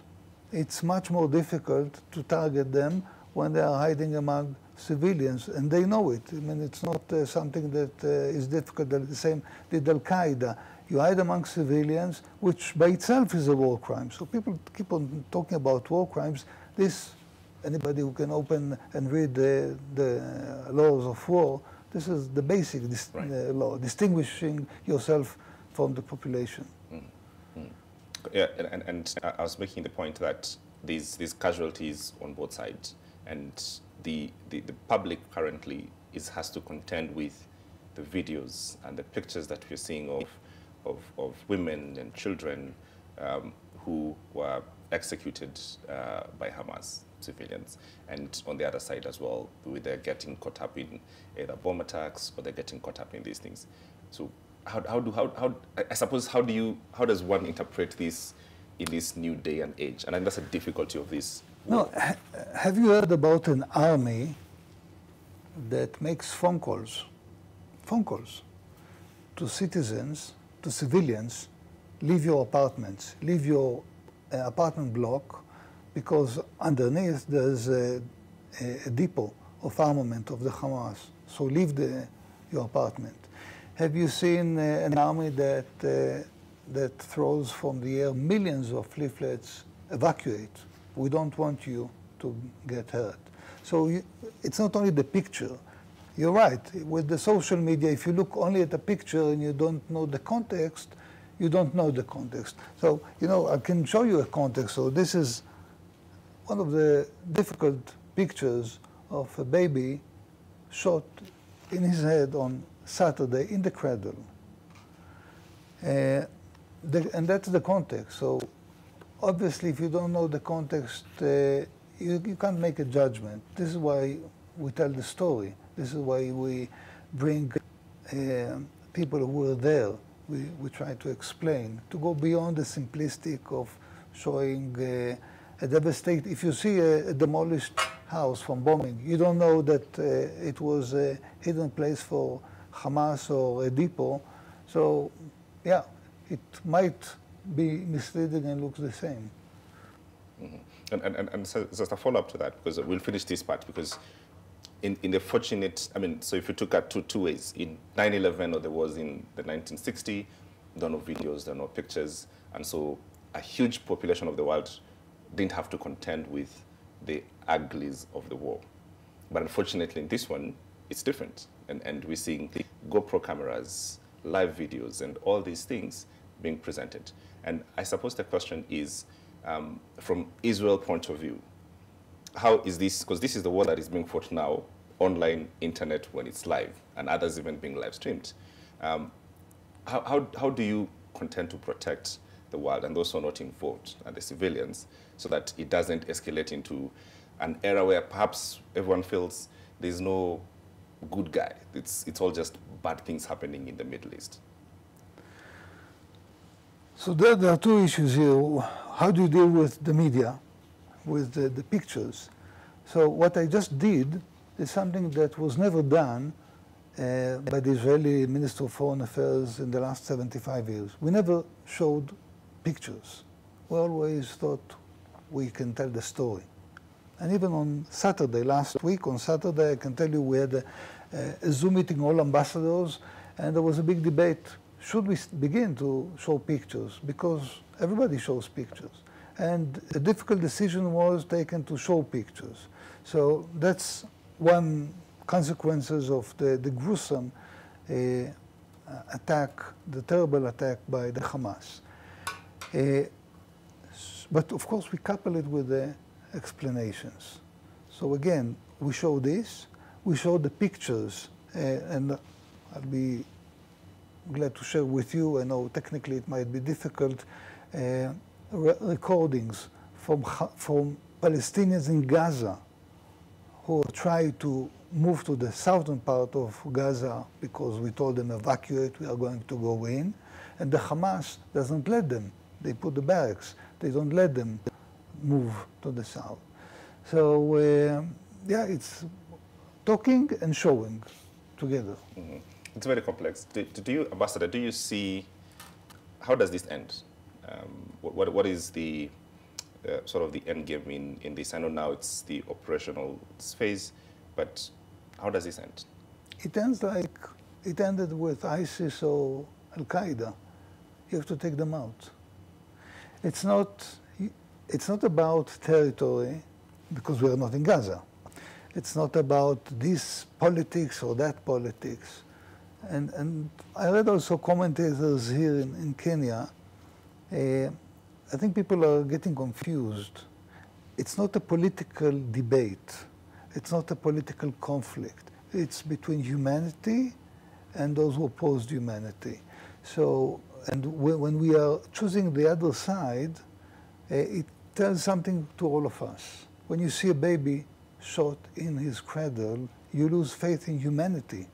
It's much more difficult to target them when they are hiding among civilians, and they know it. I mean, it's not something that is difficult. The same did Al-Qaeda. You hide among civilians, which by itself is a war crime. So people keep on talking about war crimes. Anybody who can open and read the laws of war, this is the basic law, distinguishing yourself from the population. Yeah, and I was making the point that these casualties on both sides, and the public currently has to contend with the videos and the pictures that we're seeing of women and children who were executed by Hamas civilians, and on the other side as well, they're getting caught up in either bomb attacks or they're getting caught up in these things. So how does one interpret this in this new day and age? And I think that's a difficulty of this. No, have you heard about an army that makes phone calls to citizens, to civilians, leave your apartments, leave your apartment block, because underneath there's a depot of armament of the Hamas. So leave your apartment. Have you seen an army that throws from the air millions of leaflets, evacuate? We don't want you to get hurt. So it's not only the picture. You're right. With the social media, if you look only at the picture and you don't know the context, you don't know the context. So, you know, I can show you a context. So this is one of the difficult pictures of a baby shot in his head on Saturday in the cradle. And that's the context. So obviously, if you don't know the context, you can't make a judgment. This is why we tell the story. This is why we bring people who were there. We try to explain, to go beyond the simplistic of showing a devastating. If you see a demolished house from bombing, you don't know that it was a hidden place for Hamas or a depot. So, yeah, it might be misleading and looks the same. Mm-hmm. And so just a follow-up to that, because we'll finish this part, because in the fortunate, I mean, so if you took at two ways, in 9/11 or there was in the 1960, there are no videos, there are no pictures, and so a huge population of the world didn't have to contend with the uglies of the war. But unfortunately in this one, it's different. And we're seeing the GoPro cameras, live videos, and all these things being presented. And I suppose the question is, from Israel's point of view, how is this, because this is the war that is being fought now, online, internet, when it's live, and others even being live streamed. How do you contend to protect the world and those who are not involved, and the civilians, so that it doesn't escalate into an era where perhaps everyone feels there's no good guy. It's all just bad things happening in the Middle East. So there are two issues here. How do you deal with the media, with the pictures? So what I just did is something that was never done by the Israeli Minister of Foreign Affairs in the last 75 years. We never showed pictures. We always thought we can tell the story. And even on Saturday, last week on Saturday, I can tell you we had a Zoom meeting, all ambassadors, and there was a big debate. Should we begin to show pictures? Because everybody shows pictures. And a difficult decision was taken to show pictures. So that's one consequences of the gruesome attack, the terrible attack by the Hamas. But of course we couple it with the explanations. So again, we show this, we show the pictures, and I'll be glad to share with you. I know technically it might be difficult, recordings from Palestinians in Gaza who try to move to the southern part of Gaza because we told them evacuate, we are going to go in, and the Hamas doesn't let them. They put the barracks. They don't let them move to the south. So yeah, it's talking and showing together. Mm-hmm. It's very complex. Do you, Ambassador, do you see, how does this end? What is the sort of the end game in this? I know now it's the operational phase, but how does this end? It ends like it ended with ISIS or Al-Qaeda. You have to take them out. It's not about territory, because we are not in Gaza. It's not about this politics or that politics. And I read also commentators here in Kenya. I think people are getting confused. It's not a political debate. It's not a political conflict. It's between humanity and those who oppose humanity. So, and when we are choosing the other side, it tells something to all of us. When you see a baby shot in his cradle, you lose faith in humanity.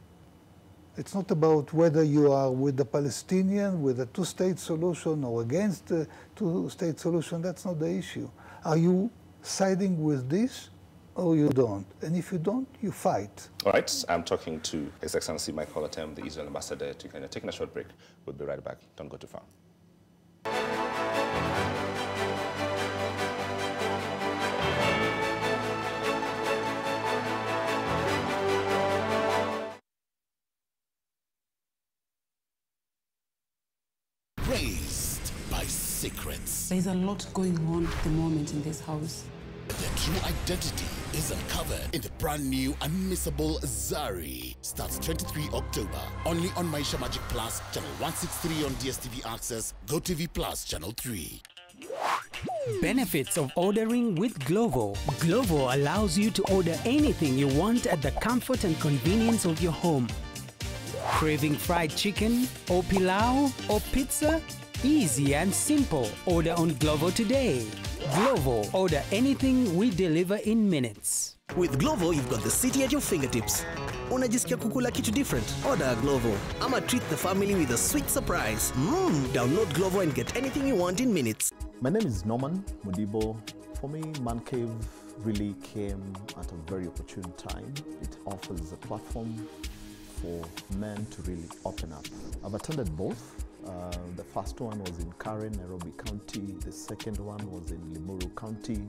It's not about whether you are with the Palestinian, with a two-state solution, or against the two-state solution. That's not the issue. Are you siding with this, or you don't? And if you don't, you fight. All right, I'm talking to His Excellency Michael Atem, the Israel ambassador to Kenya. Taking a short break. We'll be right back. Don't go too far. Raised by secrets. There's a lot going on at the moment in this house. Their true identity is uncovered in the brand new unmissable Zari. Starts 23 October, only on Maisha Magic Plus, channel 163 on DSTV Access, GoTV Plus, channel 3. Benefits of ordering with Glovo. Glovo allows you to order anything you want at the comfort and convenience of your home. Craving fried chicken or pilau or pizza? Easy and simple. Order on Glovo today. Glovo, order anything, we deliver in minutes. With Glovo, you've got the city at your fingertips. Unajisikia kukula kitu different? Order Glovo. Ama treat the family with a sweet surprise. Download Glovo and get anything you want in minutes. My name is Norman Mudibo. For me, Man Cave really came at a very opportune time. It offers a platform for men to really open up. I've attended both. The first one was in Karen, Nairobi County. The second one was in Limuru County.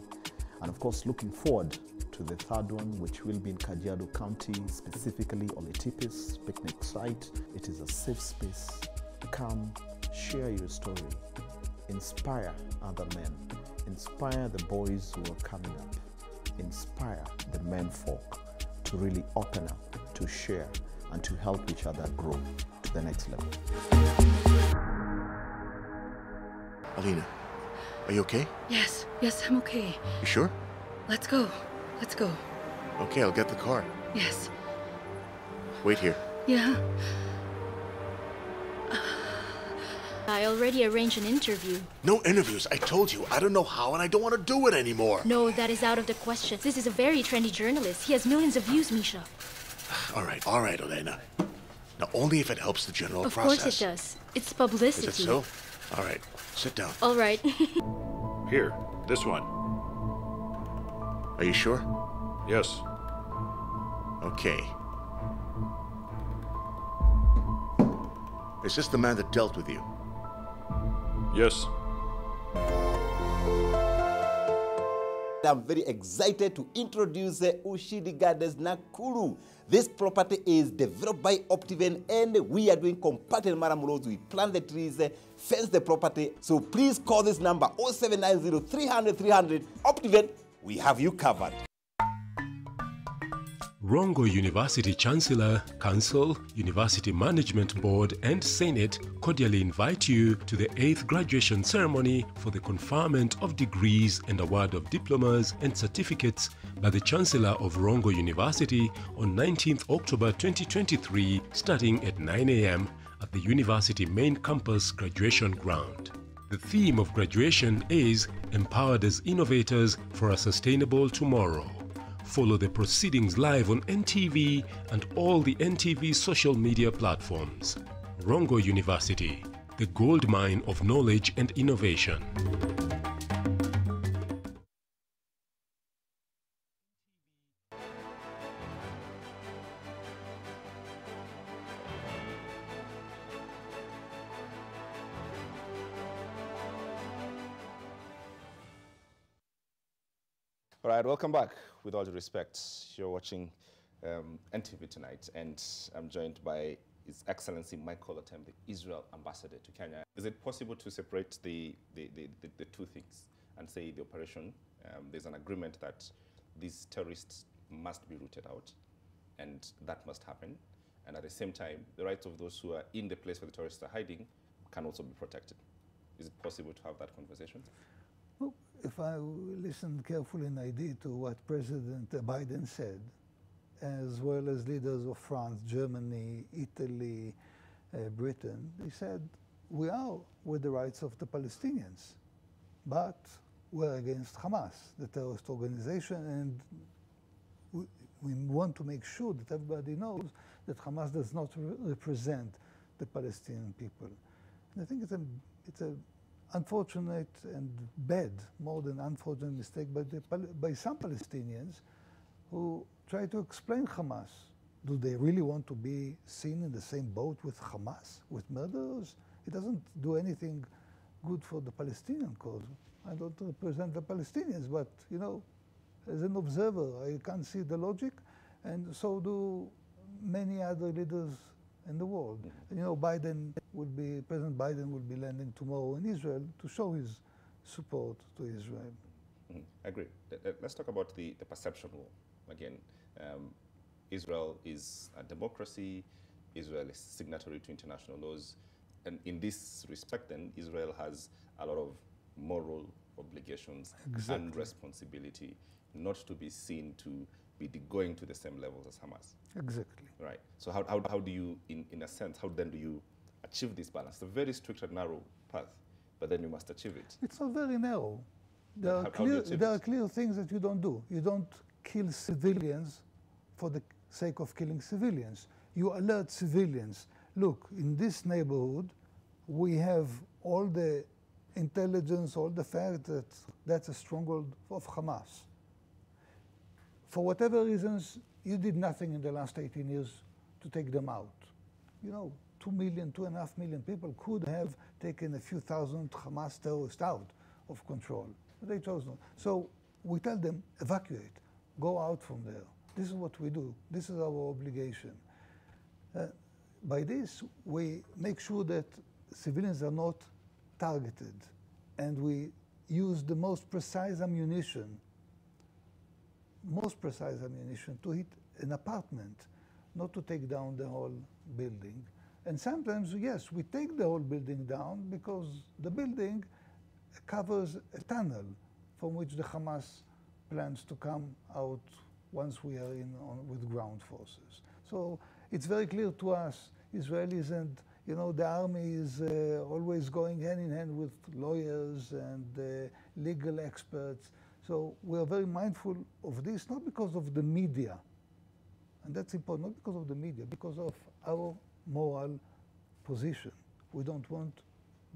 And of course, looking forward to the third one, which will be in Kajiado County, specifically on the Tipis picnic site. It is a safe space. Come, share your story. Inspire other men. Inspire the boys who are coming up. Inspire the men folk to really open up, to share, and to help each other grow to the next level. Alina, are you okay? Yes, I'm okay. You sure? Let's go. Okay, I'll get the car. Yes. Wait here. Yeah. I already arranged an interview. No interviews, I told you. I don't know how and I don't want to do it anymore. No, that is out of the question. This is a very trendy journalist. He has millions of views, Misha. All right, Elena. Now, only if it helps the general Of process. course it does. It's publicity. Is it so? All right, sit down. All right. Here, this one. Are you sure? Yes. Okay. Is this the man that dealt with you? Yes. I'm very excited to introduce Ushidi Gardens Nakuru. This property is developed by Optiven and we are doing compacted maramuros. We plant the trees, fence the property. So please call this number 0790 300 300. Optiven, we have you covered. Rongo University Chancellor, Council, University Management Board and Senate cordially invite you to the 8th graduation ceremony for the conferment of degrees and award of diplomas and certificates by the Chancellor of Rongo University on 19th October 2023 starting at 9 a.m. at the university main campus graduation ground. The theme of graduation is Empowered as Innovators for a Sustainable Tomorrow. Follow the proceedings live on NTV and all the NTV social media platforms. Rongo University, the gold mine of knowledge and innovation. All right, welcome back. With all due respect, you're watching NTV tonight, and I'm joined by His Excellency Michael Otem, the Israel ambassador to Kenya. Is it possible to separate the two things and say the operation, there's an agreement that these terrorists must be rooted out, and that must happen, and at the same time, the rights of those who are in the place where the terrorists are hiding can also be protected? Is it possible to have that conversation? Well, if I listen carefully and I did to what President Biden said, as well as leaders of France, Germany, Italy, Britain, they said, we are with the rights of the Palestinians, but we're against Hamas, the terrorist organization, and we want to make sure that everybody knows that Hamas does not represent the Palestinian people. And I think it's a unfortunate and bad, more than unfortunate mistake by some Palestinians who try to explain Hamas. Do they really want to be seen in the same boat with Hamas, with murderers? It doesn't do anything good for the Palestinian cause. I don't represent the Palestinians, but, you know, as an observer, I can't see the logic, and so do many other leaders in the world. You know, President Biden will be landing tomorrow in Israel to show his support to Israel. I agree. Let's talk about the perception war. Again, Israel is a democracy. Israel is signatory to international laws. And in this respect, then, Israel has a lot of moral obligations and responsibility not to be seen to be going to the same levels as Hamas. Exactly. Right. So how do you, in a sense, how then do you achieve this balance? It's a very strict and narrow path, but then you must achieve it. It's not very narrow. There are clear things that you don't do. You don't kill civilians for the sake of killing civilians. You alert civilians. Look, in this neighborhood, we have all the intelligence, all the fact that that's a stronghold of Hamas. For whatever reasons, you did nothing in the last 18 years to take them out. You know, 2 million, 2.5 million people could have taken a few thousand Hamas terrorists out of control, but they chose not. So we tell them, evacuate, go out from there. This is what we do. This is our obligation. By this, we make sure that civilians are not targeted, and we use the most precise ammunition to hit an apartment, not to take down the whole building. And sometimes, yes, we take the whole building down because the building covers a tunnel from which the Hamas plans to come out once we are with ground forces. So it's very clear to us, Israelis, and the army is always going hand in hand with lawyers and legal experts. So we are very mindful of this, not because of the media, and that's important, not because of the media, because of our moral position. We don't want,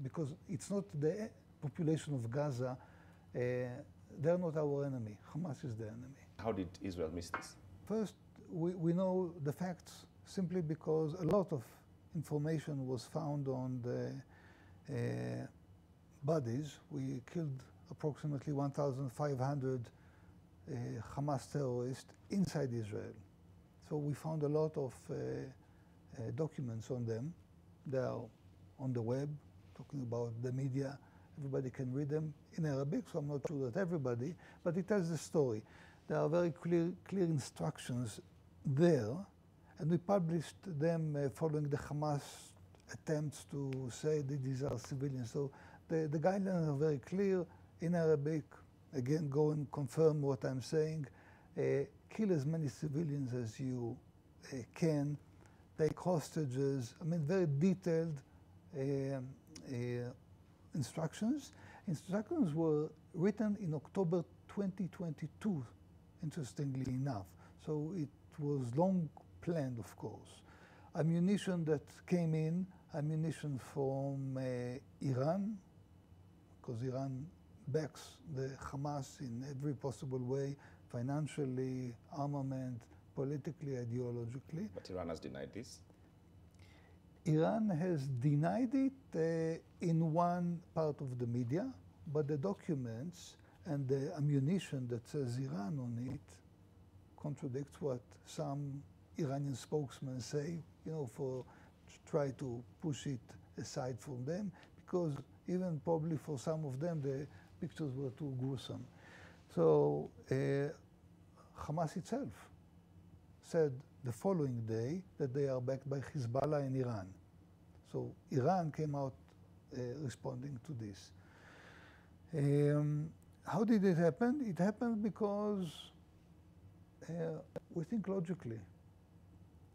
because it's not the population of Gaza, they're not our enemy. Hamas is the enemy. How did Israel miss this? First, we know the facts simply because a lot of information was found on the bodies. We killed approximately 1,500 Hamas terrorists inside Israel. So we found a lot of documents on them. They are on the web, talking about the media. Everybody can read them in Arabic, so I'm not sure that everybody, but it tells the story. There are very clear instructions there, and we published them following the Hamas attempts to say that these are civilians. So the guidelines are very clear in Arabic. Again, go and confirm what I'm saying. Kill as many civilians as you can. Take hostages. I mean, very detailed instructions. Instructions were written in October 2022, interestingly enough. So it was long planned, of course. Ammunition that came in, ammunition from Iran, because Iran backs the Hamas in every possible way, financially, armament, politically, ideologically. But Iran has denied this? Iran has denied it in one part of the media, but the documents and the ammunition that says Iran on it contradicts what some Iranian spokesmen say, to try to push it aside from them, because even probably for some of them, the pictures were too gruesome. So Hamas itself said the following day that they are backed by Hezbollah in Iran. So Iran came out responding to this. How did it happen? It happened because we think logically.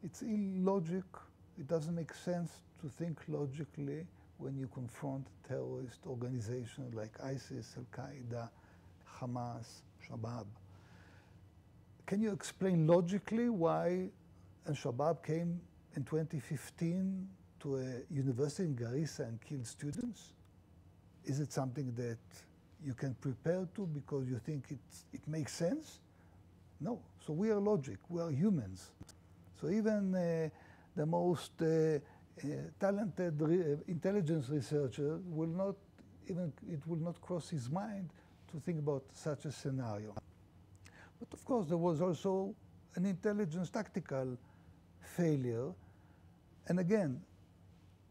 It's illogic. It doesn't make sense to think logically when you confront terrorist organizations like ISIS, Al-Qaeda, Hamas, Shabab. Can you explain logically why Al-Shabaab came in 2015 to a university in Garissa and killed students? Is it something that you can prepare to because you think it makes sense? No. So we are logic. We are humans. So even the most talented intelligence researcher will not it will not cross his mind to think about such a scenario. But of course, there was also an intelligence tactical failure. And again,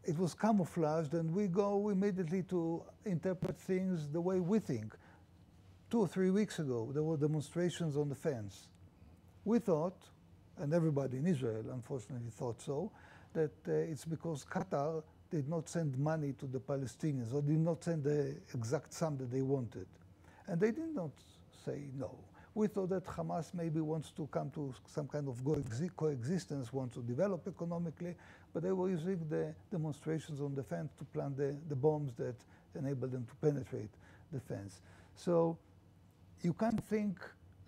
it was camouflaged, and we go immediately to interpret things the way we think. 2 or 3 weeks ago, there were demonstrations on the fence. We thought, and everybody in Israel unfortunately thought so, that it's because Qatar did not send money to the Palestinians or did not send the exact sum that they wanted. And they did not say no. We thought that Hamas maybe wants to come to some kind of coexistence, wants to develop economically, but they were using the demonstrations on the fence to plant the bombs that enabled them to penetrate the fence. So you can't think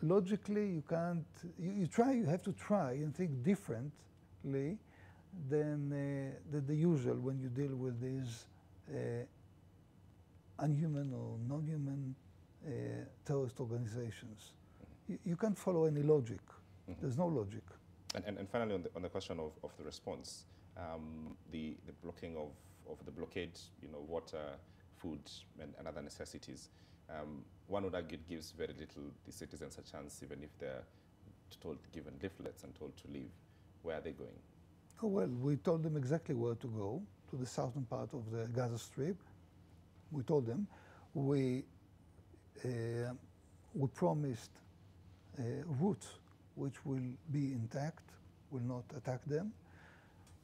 logically, you can't, you have to try and think differently than the usual when you deal with these unhuman or non-human terrorist organizations. You can't follow any logic. There's no logic. And finally, on the question of the response, the blocking of the blockade, water, food, and other necessities, one would argue it gives very little the citizens a chance, even if they're given leaflets and told to leave. Where are they going? Oh, well, we told them exactly where to go, to the southern part of the Gaza Strip. We told them. We promised routes which will be intact, will not attack them.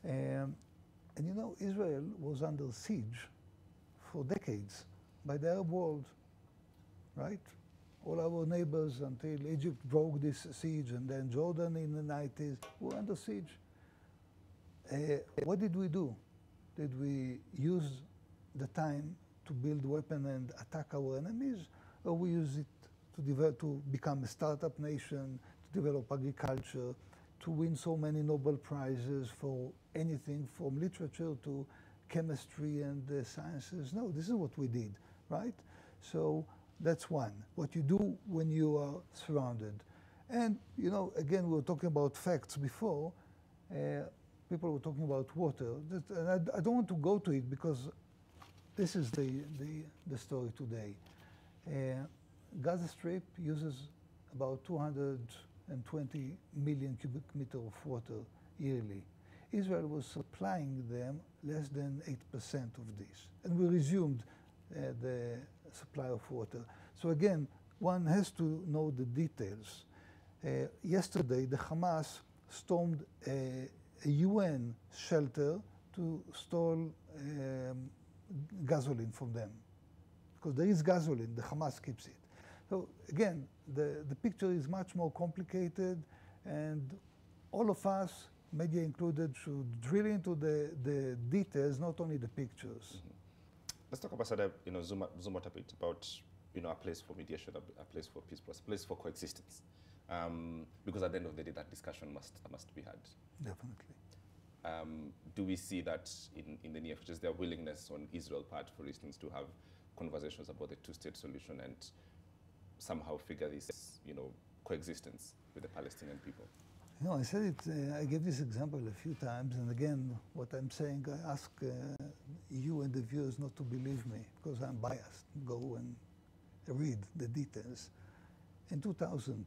And Israel was under siege for decades by the Arab world, right? All our neighbors until Egypt broke this siege, and then Jordan in the 90s were under siege. What did we do? Did we use the time to build weapons and attack our enemies, or we use it to become a startup nation, to develop agriculture, to win so many Nobel Prizes for anything from literature to chemistry and sciences? No, this is what we did, right? So that's one, what you do when you are surrounded. And, again, we were talking about facts before. People were talking about water. And I don't want to go to it because this is the story today. Gaza Strip uses about 220 million cubic meters of water yearly. Israel was supplying them less than 8% of this. And we resumed the supply of water. So again, one has to know the details. Yesterday, the Hamas stormed a UN shelter to stole gasoline from them. Because there is gasoline, the Hamas keeps it. So again, the picture is much more complicated, and all of us, media included, should drill into the details, not only the pictures. Let's talk about zoom out a bit about a place for mediation, a place for peace process, a place for coexistence, because at the end of the day, that discussion must be had. Definitely. Do we see that in the near future? Is there willingness on Israel's part, for instance, to have conversations about the two-state solution and somehow figure this, coexistence with the Palestinian people? I said it, I gave this example a few times, and again, what I'm saying, I ask you and the viewers not to believe me, because I'm biased. Go and read the details. In 2000,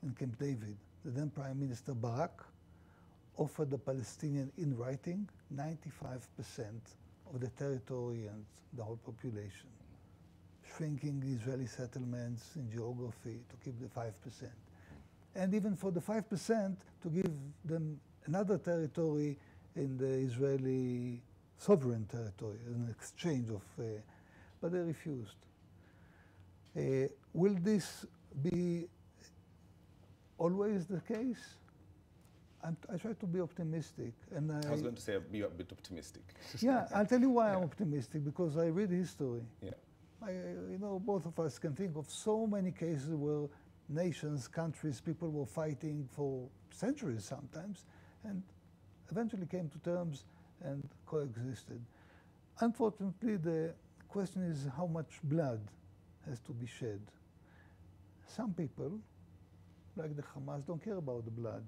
in Camp David, the then Prime Minister Barak offered the Palestinians in writing 95% of the territory and the whole population, shrinking Israeli settlements in geography to keep the 5%. And even for the 5% to give them another territory in the Israeli sovereign territory, an exchange of, but they refused. Will this be always the case? I try to be optimistic. And I was going to say be a bit optimistic. Yeah, I'll tell you why I'm optimistic, because I read history. Yeah. Both of us can think of so many cases where nations, countries, people were fighting for centuries sometimes, and eventually came to terms and coexisted. Unfortunately, the question is how much blood has to be shed. Some people, like the Hamas, don't care about the blood.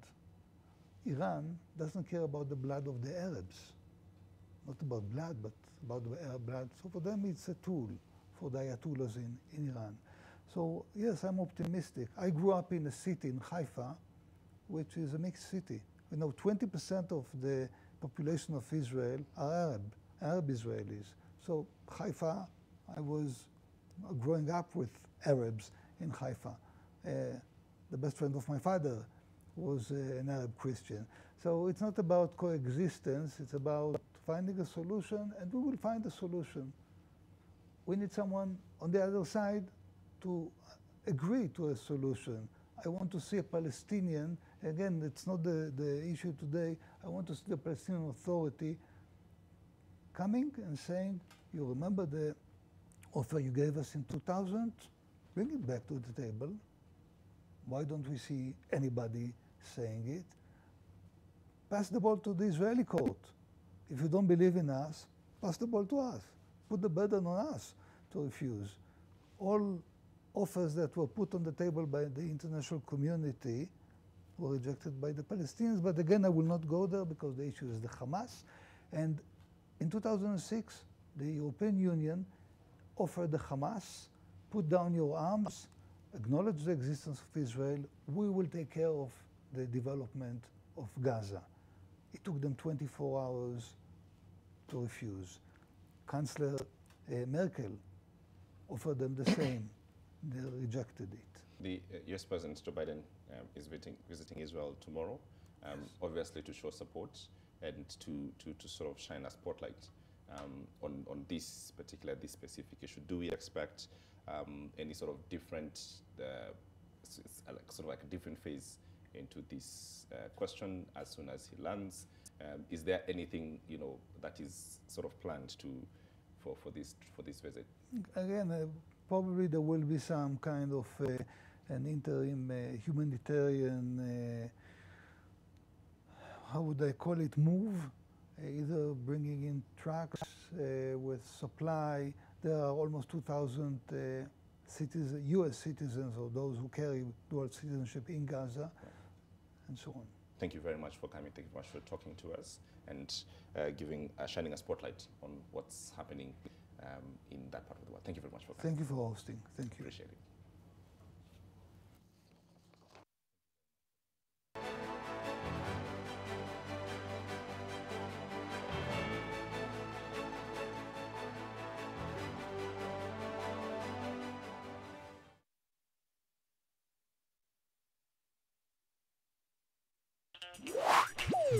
Iran doesn't care about the blood of the Arabs. Not about blood, but about the Arab blood. So for them, it's a tool for the Ayatollahs in Iran. So yes, I'm optimistic. I grew up in a city in Haifa, which is a mixed city. 20% of the population of Israel are Arab Israelis. So Haifa, I was growing up with Arabs in Haifa. The best friend of my father was an Arab Christian. So it's not about coexistence, it's about finding a solution, and we will find a solution. We need someone on the other side to agree to a solution. I want to see a Palestinian, again, it's not the issue today, I want to see the Palestinian Authority coming and saying, you remember the offer you gave us in 2000? Bring it back to the table. Why don't we see anybody saying it? Pass the ball to the Israeli court. If you don't believe in us, pass the ball to us. Put the burden on us to refuse. All offers that were put on the table by the international community were rejected by the Palestinians. But again, I will not go there because the issue is the Hamas. And in 2006, the European Union offered the Hamas, put down your arms, acknowledge the existence of Israel, we will take care of the development of Gaza. It took them 24 hours to refuse. Chancellor Merkel offered them the same. They rejected it. The US President Joe Biden is visiting Israel tomorrow, obviously to show support and to sort of shine a spotlight on this specific issue. Do we expect any sort of different, sort of like a different phase into this question as soon as he lands? Is there anything that is sort of planned for this visit? Again, probably there will be some kind of an interim humanitarian, how would I call it, move, either bringing in trucks with supply. There are almost 2,000 US citizens or those who carry dual citizenship in Gaza, and so on. Thank you very much for coming. Thank you very much for talking to us and shining a spotlight on what's happening in that part of the world. Thank you very much for coming. Thank you for hosting. Thank you. Appreciate it.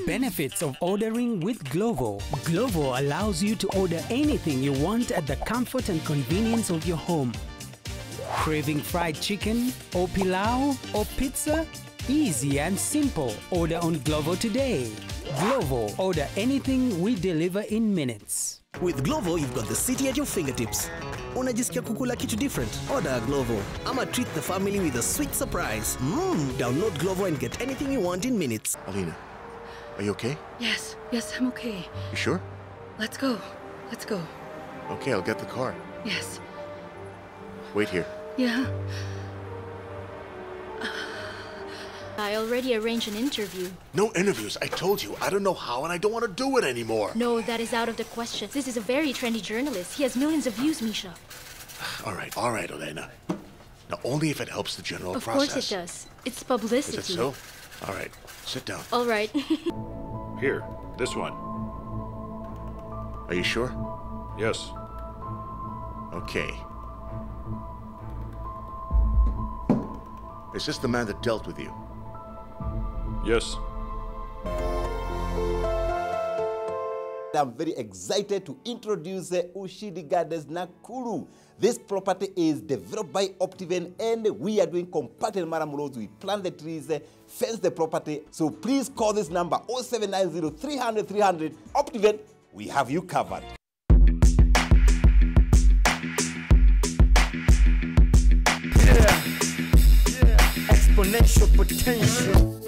Benefits of ordering with Glovo. Glovo allows you to order anything you want at the comfort and convenience of your home. Craving fried chicken, or pilau, or pizza? Easy and simple. Order on Glovo today. Glovo. Order anything, we deliver in minutes. With Glovo, you've got the city at your fingertips. Unajisikia kukula kitu different? Order Glovo. I'ma treat the family with a sweet surprise. Download Glovo and get anything you want in minutes. Alina, are you okay? Yes, I'm okay. You sure? Let's go. Okay, I'll get the car. Yes. Wait here. Yeah. I already arranged an interview. No interviews. I told you. I don't know how and I don't want to do it anymore. No, that is out of the question. This is a very trendy journalist. He has millions of views, Misha. All right, Elena. Now, only if it helps the general process. Of course it does. It's publicity. Is it so? All right, sit down. All right. Here, this one. Are you sure? Yes. Okay. Is this the man that dealt with you? Yes. I'm very excited to introduce Ushidi Gardens Nakuru. This property is developed by Optiven and we are doing compacted maramuros. We plant the trees, fence the property. So please call this number 0790 300 300. Optiven, we have you covered. Yeah. Exponential potential.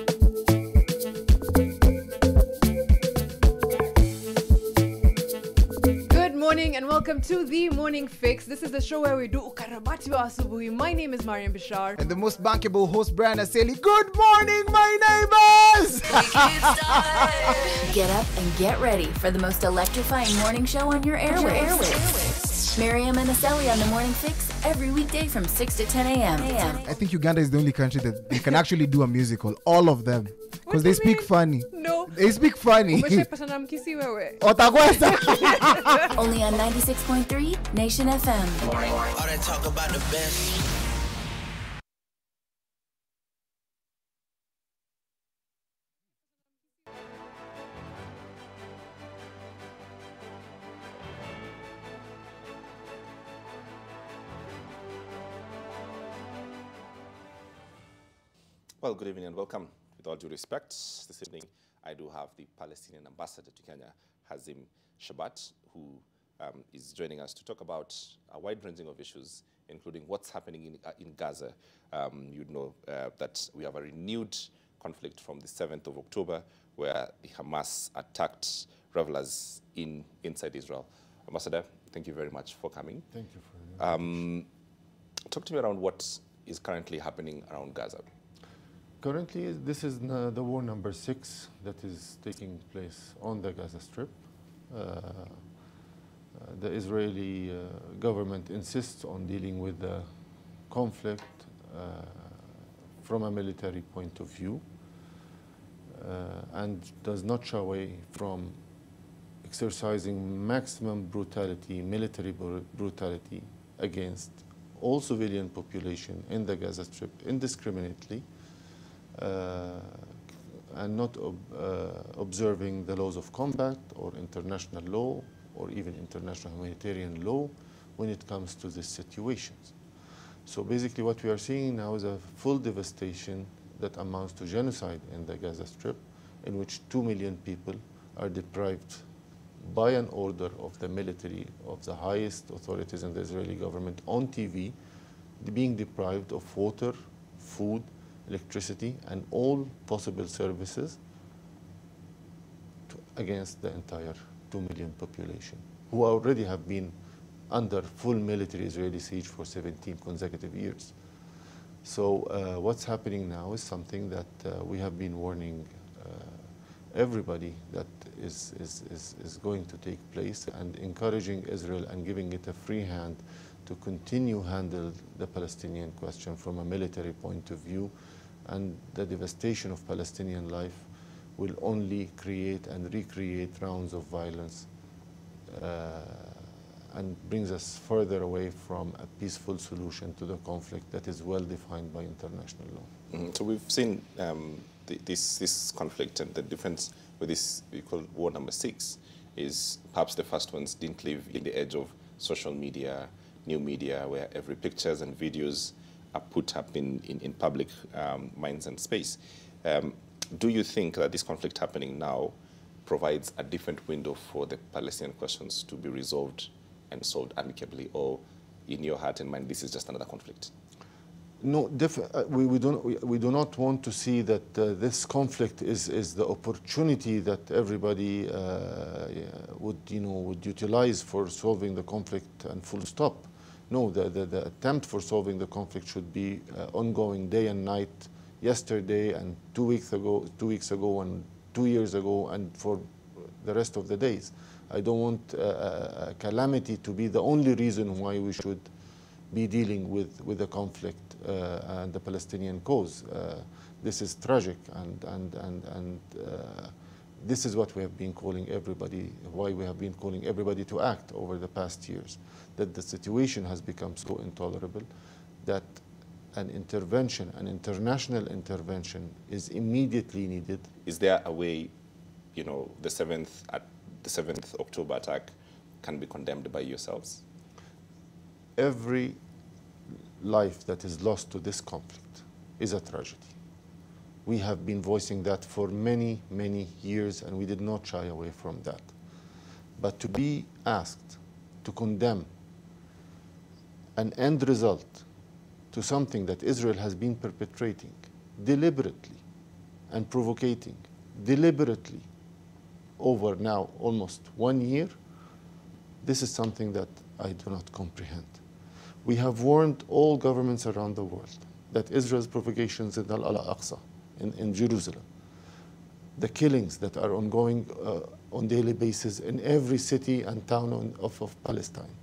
Morning and welcome to the Morning Fix. This is the show where we do ukarabati wa asubuhi. My name is Mariam Bishar. And the most bankable host, Brian Aseli. Good morning, my neighbors! Get up and get ready for the most electrifying morning show on your airwaves. Mariam and Aseli on the Morning Fix every weekday from 6 to 10 a.m. I think Uganda is the only country that they can actually do a musical. All of them. Because they speak funny. No. They speak funny. Only on 96.3 Nation FM. All that talk about the best. Well, good evening and welcome. With all due respect, this evening I do have the Palestinian ambassador to Kenya, Hazim Shabat, who is joining us to talk about a wide ranging of issues, including what's happening in Gaza. You know that we have a renewed conflict from the 7th of October, where the Hamas attacked revelers inside Israel. Ambassador, thank you very much for coming. Thank you for the Talk to me around what is currently happening around Gaza. Currently, this is the war number 6 that is taking place on the Gaza Strip. The Israeli government insists on dealing with the conflict from a military point of view and does not shy away from exercising maximum brutality, military brutality against all civilian population in the Gaza Strip indiscriminately, and not observing the laws of combat or international law or even international humanitarian law when it comes to these situations. So basically what we are seeing now is a full devastation that amounts to genocide in the Gaza Strip, in which 2 million people are deprived by an order of the military, of the highest authorities in the Israeli government on TV, being deprived of water, food, electricity, and all possible services against the entire 2 million population, who already have been under full military Israeli siege for 17 consecutive years. So what's happening now is something that we have been warning everybody that is going to take place, and encouraging Israel and giving it a free hand to continue handle the Palestinian question from a military point of view. And the devastation of Palestinian life will only create and recreate rounds of violence and brings us further away from a peaceful solution to the conflict that is well defined by international law. So we've seen this conflict, and the difference with this we call war number 6 is perhaps the first ones didn't live in the age of social media, new media, where every pictures and videos are put up in public minds and space. Do you think that this conflict happening now provides a different window for the Palestinian questions to be resolved and solved amicably, or in your heart and mind, this is just another conflict? No, we do not want to see that this conflict is the opportunity that everybody would utilize for solving the conflict and full stop. No, the attempt for solving the conflict should be ongoing day and night, yesterday and 2 weeks ago and 2 years ago, and for the rest of the days. I don't want a calamity to be the only reason why we should be dealing with the conflict and the Palestinian cause. This is tragic, and this is what we have been calling everybody, why we have been calling everybody to act over the past years, that the situation has become so intolerable that an intervention, an international intervention, is immediately needed. Is there a way, the 7th October attack can be condemned by yourselves? Every life that is lost to this conflict is a tragedy. We have been voicing that for many, many years, and we did not shy away from that. But to be asked to condemn an end result to something that Israel has been perpetrating deliberately and provocating deliberately over now almost 1 year, this is something that I do not comprehend. We have warned all governments around the world that Israel's provocations in Al-Aqsa, in Jerusalem, the killings that are ongoing on daily basis in every city and town of Palestine.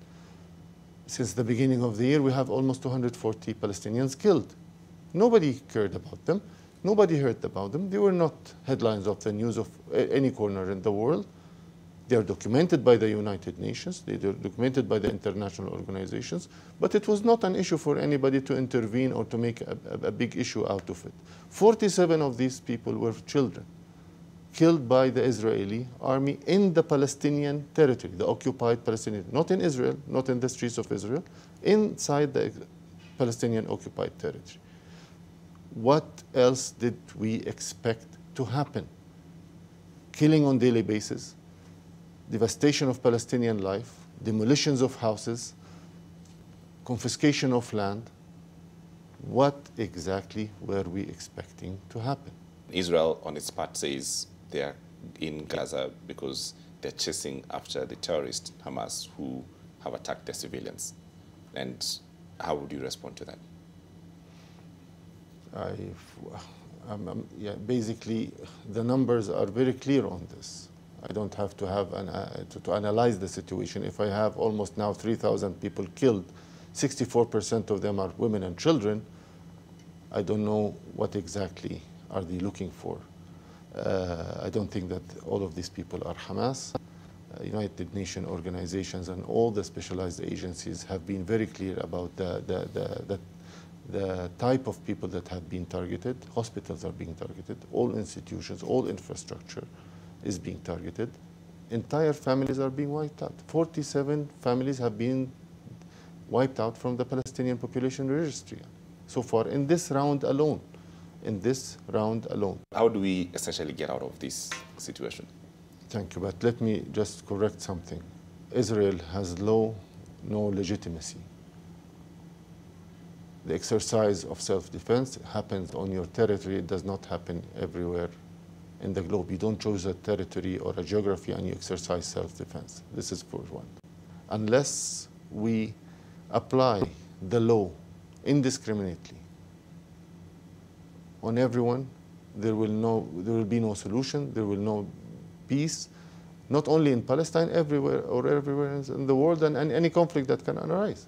Since the beginning of the year, we have almost 240 Palestinians killed. Nobody cared about them. Nobody heard about them. They were not headlines of the news of any corner in the world. They are documented by the United Nations. They are documented by the international organizations. But it was not an issue for anybody to intervene or to make a big issue out of it. 47 of these people were children killed by the Israeli army in the Palestinian territory, the occupied Palestinian, not in Israel, not in the streets of Israel, inside the Palestinian occupied territory. what else did we expect to happen? Killing on daily basis, devastation of Palestinian life, demolitions of houses, confiscation of land. What exactly were we expecting to happen? Israel, on its part, says they are in Gaza because they're chasing after the terrorists, Hamas, who have attacked their civilians. And how would you respond to that? Basically, the numbers are very clear on this. I don't have to have to analyze the situation. If I have almost now 3,000 people killed, 64% of them are women and children, I don't know what exactly are they looking for. I don't think that all of these people are Hamas. United Nations organizations and all the specialized agencies have been very clear about the type of people that have been targeted. Hospitals are being targeted. All institutions, all infrastructure is being targeted. Entire families are being wiped out. 47 families have been wiped out from the Palestinian population registry so far in this round alone. How do we essentially get out of this situation? Thank you, but let me just correct something. Israel has no legitimacy. The exercise of self-defense happens on your territory. It does not happen everywhere in the globe. You don't choose a territory or a geography and you exercise self-defense. This is for one. Unless we apply the law indiscriminately on everyone, there will be no solution, there will no peace, not only in Palestine, everywhere in the world, and any conflict that can arise.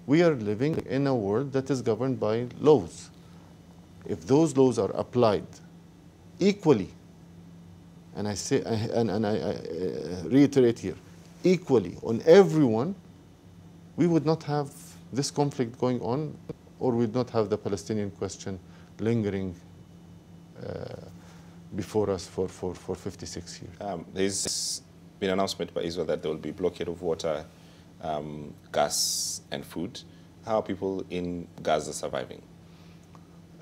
We are living in a world that is governed by laws. If those laws are applied equally, and I reiterate here, equally on everyone, we would not have this conflict going on, or we would not have the Palestinian question lingering before us for 56 years. There's been an announcement by Israel that there will be blockade of water, gas and food. How are people in Gaza surviving?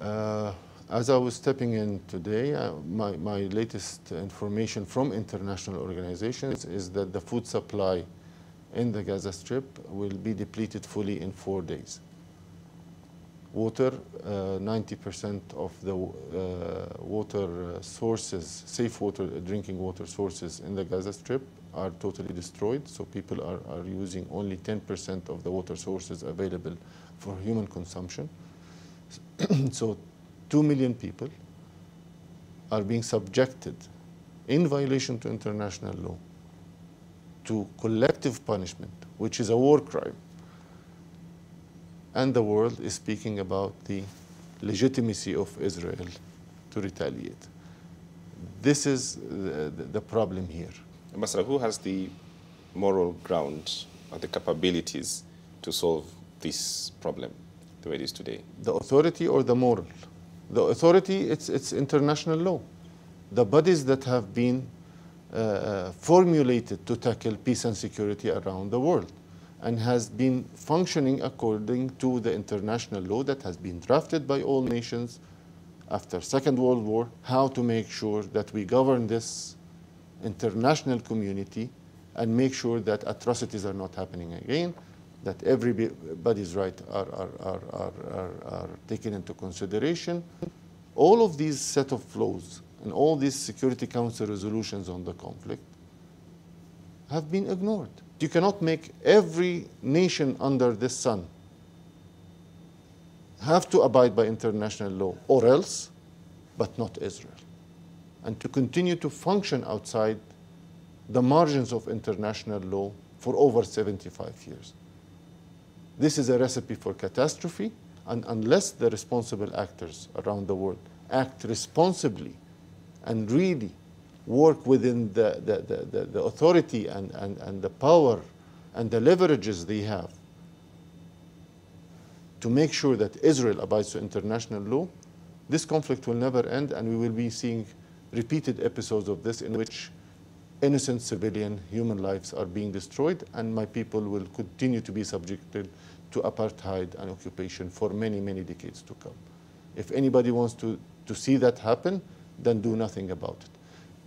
As I was stepping in today, my latest information from international organizations is that the food supply in the Gaza Strip will be depleted fully in 4 days. Water, 90% of the water sources, safe water, drinking water sources in the Gaza Strip are totally destroyed. So people are using only 10% of the water sources available for human consumption. So 2 million people are being subjected, in violation to international law, to collective punishment, which is a war crime. And the world is speaking about the legitimacy of Israel to retaliate. This is the problem here. Ambassador, who has the moral ground or the capabilities to solve this problem the way it is today? The authority or the moral? The authority, it's international law. The bodies that have been formulated to tackle peace and security around the world, and has been functioning according to the international law that has been drafted by all nations after Second World War, how to make sure that we govern this international community and make sure that atrocities are not happening again, that everybody's rights are taken into consideration. All of these set of laws and all these Security Council resolutions on the conflict have been ignored. You cannot make every nation under this sun have to abide by international law, or else, but not Israel. And to continue to function outside the margins of international law for over 75 years. This is a recipe for catastrophe, and unless the responsible actors around the world act responsibly and really work within the authority and the power and the leverages they have to make sure that Israel abides to international law, this conflict will never end, and we will be seeing repeated episodes of this in which innocent civilian human lives are being destroyed, and my people will continue to be subjected to apartheid and occupation for many, many decades to come. If anybody wants to see that happen, then do nothing about it.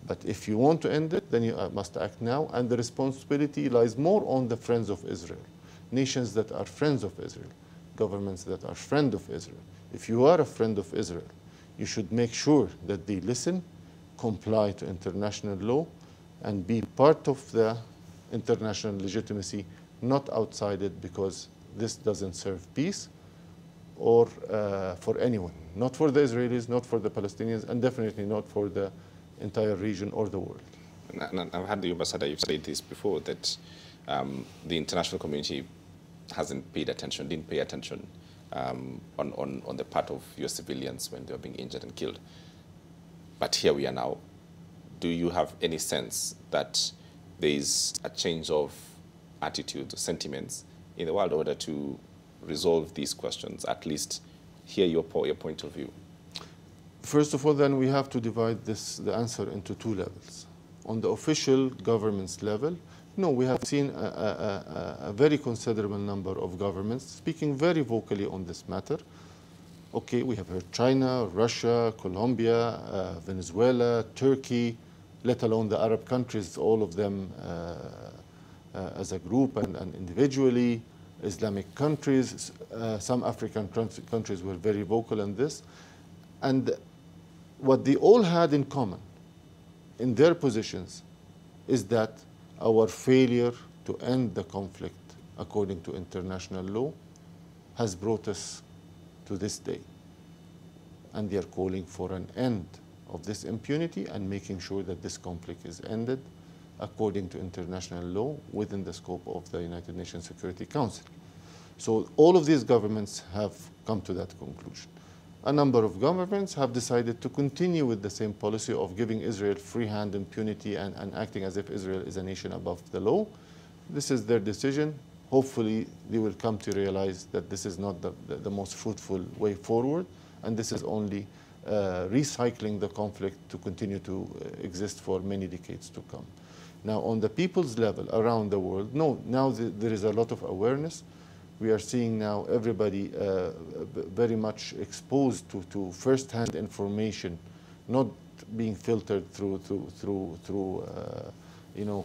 But if you want to end it, then you must act now, and the responsibility lies more on the friends of Israel, nations that are friends of Israel, governments that are friends of Israel. If you are a friend of Israel, you should make sure that they listen, comply to international law, and be part of the international legitimacy, not outside it, because this doesn't serve peace or for anyone, not for the Israelis, not for the Palestinians, and definitely not for the entire region or the world. And I've had the ambassador, you've said this before, that the international community hasn't paid attention, didn't pay attention on the part of your civilians when they were being injured and killed. But here we are now. Do you have any sense that there is a change of attitudes or sentiments in the world in order to resolve these questions, at least hear your point of view? First of all, then we have to divide the answer into two levels. On the official government's level, no, we have seen a very considerable number of governments speaking very vocally on this matter. Okay, we have heard China, Russia, Colombia, Venezuela, Turkey, let alone the Arab countries, all of them as a group and individually, Islamic countries, some African countries were very vocal on this. And what they all had in common in their positions is that our failure to end the conflict according to international law has brought us to this day. And they are calling for an end of this impunity and making sure that this conflict is ended according to international law within the scope of the United Nations Security Council. So all of these governments have come to that conclusion. A number of governments have decided to continue with the same policy of giving Israel free hand impunity and acting as if Israel is a nation above the law. This is their decision. Hopefully, they will come to realize that this is not the most fruitful way forward, and this is only recycling the conflict to continue to exist for many decades to come. Now, on the people's level around the world, no, now there is a lot of awareness. We are seeing now everybody very much exposed to first-hand information, not being filtered through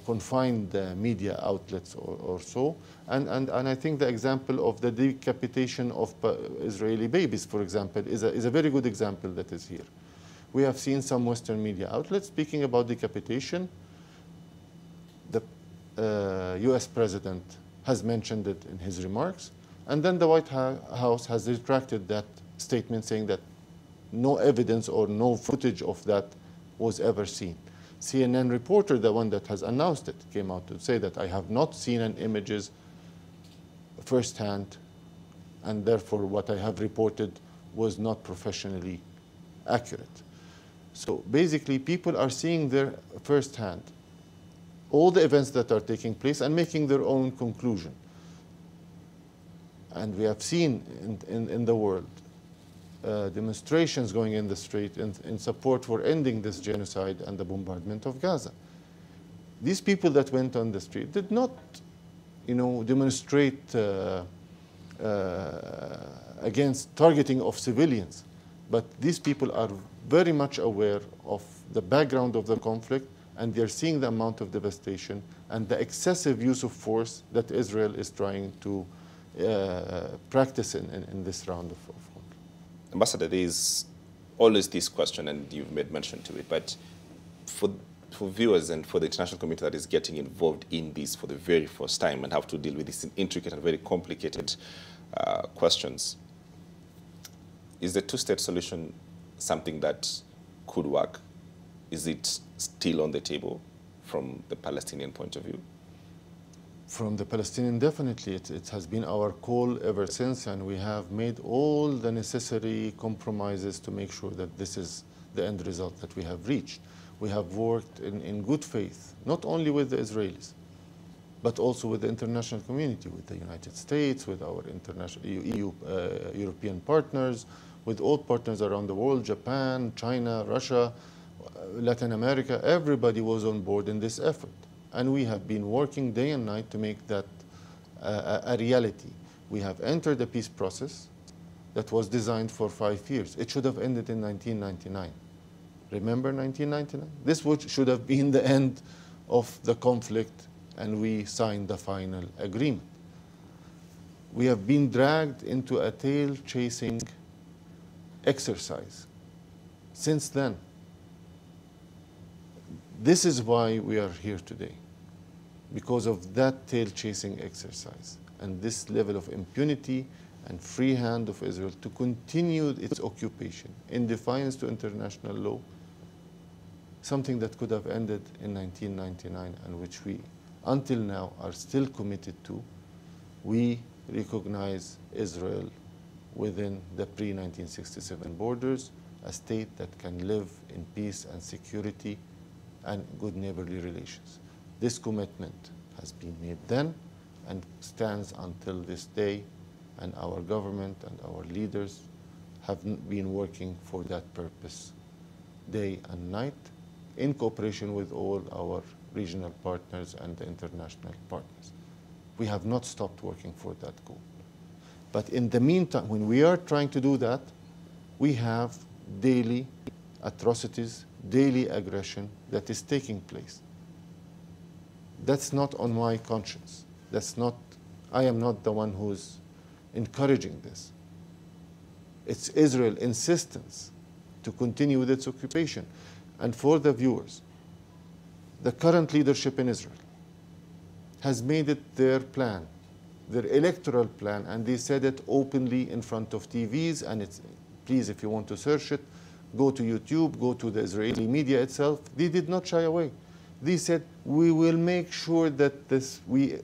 confined media outlets or so. And I think the example of the decapitation of Israeli babies, for example, is a very good example that is here. We have seen some Western media outlets speaking about decapitation. The US president has mentioned it in his remarks, and then the White House has retracted that statement, saying that no evidence or no footage of that was ever seen. CNN reporter, the one that has announced it, came out to say that I have not seen any images firsthand, and therefore what I have reported was not professionally accurate. So basically, people are seeing there firsthand all the events that are taking place and making their own conclusion. And we have seen in the world demonstrations going in the street in support for ending this genocide and the bombardment of Gaza. These people that went on the street did not, demonstrate against targeting of civilians, but these people are very much aware of the background of the conflict, and they're seeing the amount of devastation and the excessive use of force that Israel is trying to practice in this round of conflict. Ambassador, there is always this question, and you've made mention to it, but for viewers and for the international community that is getting involved in this for the very first time and have to deal with these intricate and very complicated questions, is the two-state solution something that could work? Is it still on the table from the Palestinian point of view? From the Palestinian, definitely. It has been our call ever since, and we have made all the necessary compromises to make sure that this is the end result that we have reached. We have worked in good faith, not only with the Israelis, but also with the international community, with the United States, with our international European partners, with all partners around the world, Japan, China, Russia, Latin America. Everybody was on board in this effort. And we have been working day and night to make that a reality. We have entered the peace process. that was designed for 5 years. It should have ended in 1999. Remember 1999? This should have been the end of the conflict, and we signed the final agreement. We have been dragged into a tail-chasing exercise since then. This is why we are here today, because of that tail-chasing exercise and this level of impunity and free hand of Israel to continue its occupation in defiance to international law, something that could have ended in 1999 and which we, until now, are still committed to. We recognize Israel within the pre-1967 borders, a state that can live in peace and security and good neighborly relations. This commitment has been made then and stands until this day, and our government and our leaders have been working for that purpose day and night in cooperation with all our regional partners and the international partners. We have not stopped working for that goal. But in the meantime, when we are trying to do that, we have daily atrocities, daily aggression that is taking place. That's not on my conscience. I am not the one who's encouraging this. It's Israel's insistence to continue with its occupation. And for the viewers, the current leadership in Israel has made it their plan, their electoral plan, and they said it openly in front of TVs, and it's, please, if you want to search it, go to YouTube, go to the Israeli media itself. They did not shy away. They said, we will make sure that we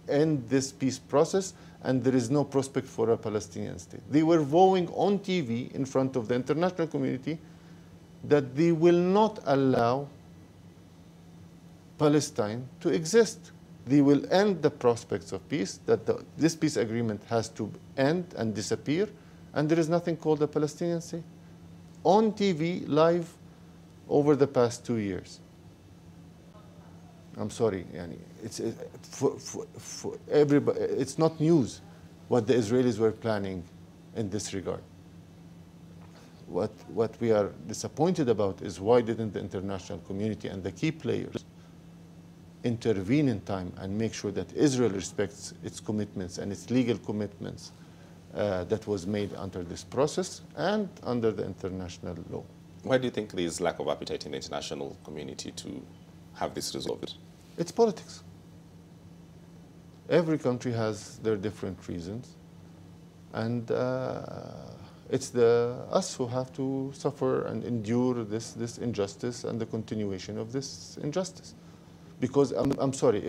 end this peace process and there is no prospect for a Palestinian state. They were vowing on TV in front of the international community that they will not allow Palestine to exist. They will end the prospects of peace, that this peace agreement has to end and disappear, and there is nothing called a Palestinian state. On TV, live, over the past 2 years. I'm sorry, Yani, for everybody, it's not news what the Israelis were planning in this regard. What we are disappointed about is why didn't the international community and the key players intervene in time and make sure that Israel respects its commitments and its legal commitments that was made under this process and under the international law. Why do you think there is lack of appetite in the international community to have this resolved? It's politics. Every country has their different reasons, and it's us who have to suffer and endure this injustice and the continuation of this injustice. Because I'm sorry,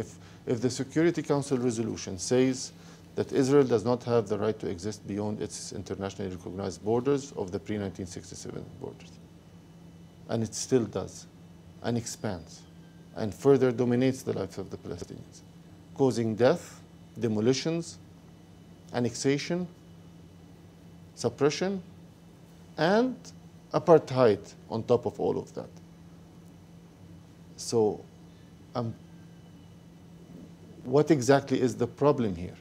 if the Security Council resolution says that Israel does not have the right to exist beyond its internationally recognized borders of the pre-1967 borders, and it still does, and expands, and further dominates the lives of the Palestinians, causing death, demolitions, annexation, suppression, and apartheid on top of all of that. So, what exactly is the problem here?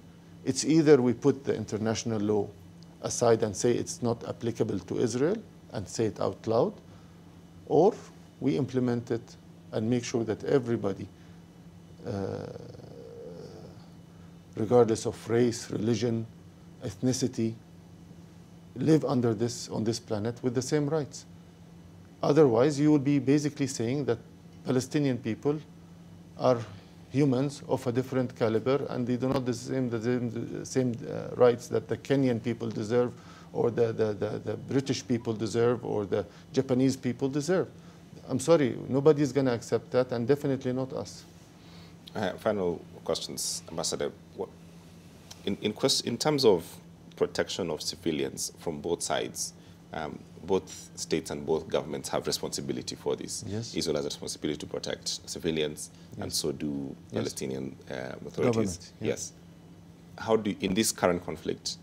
It's either we put the international law aside and say it's not applicable to Israel and say it out loud, or we implement it and make sure that everybody, regardless of race, religion, ethnicity, live on this planet with the same rights. Otherwise, you would be basically saying that Palestinian people are humans of a different caliber and they do not deserve the same rights that the Kenyan people deserve, or the British people deserve, or the Japanese people deserve. I'm sorry, nobody is going to accept that, and definitely not us. Final questions, Ambassador. In terms of protection of civilians from both sides, both states and both governments have responsibility for this. Yes. Israel has a responsibility to protect civilians, yes, and so do yes, Palestinian authorities. Government, yeah. Yes. How do, in this current conflict,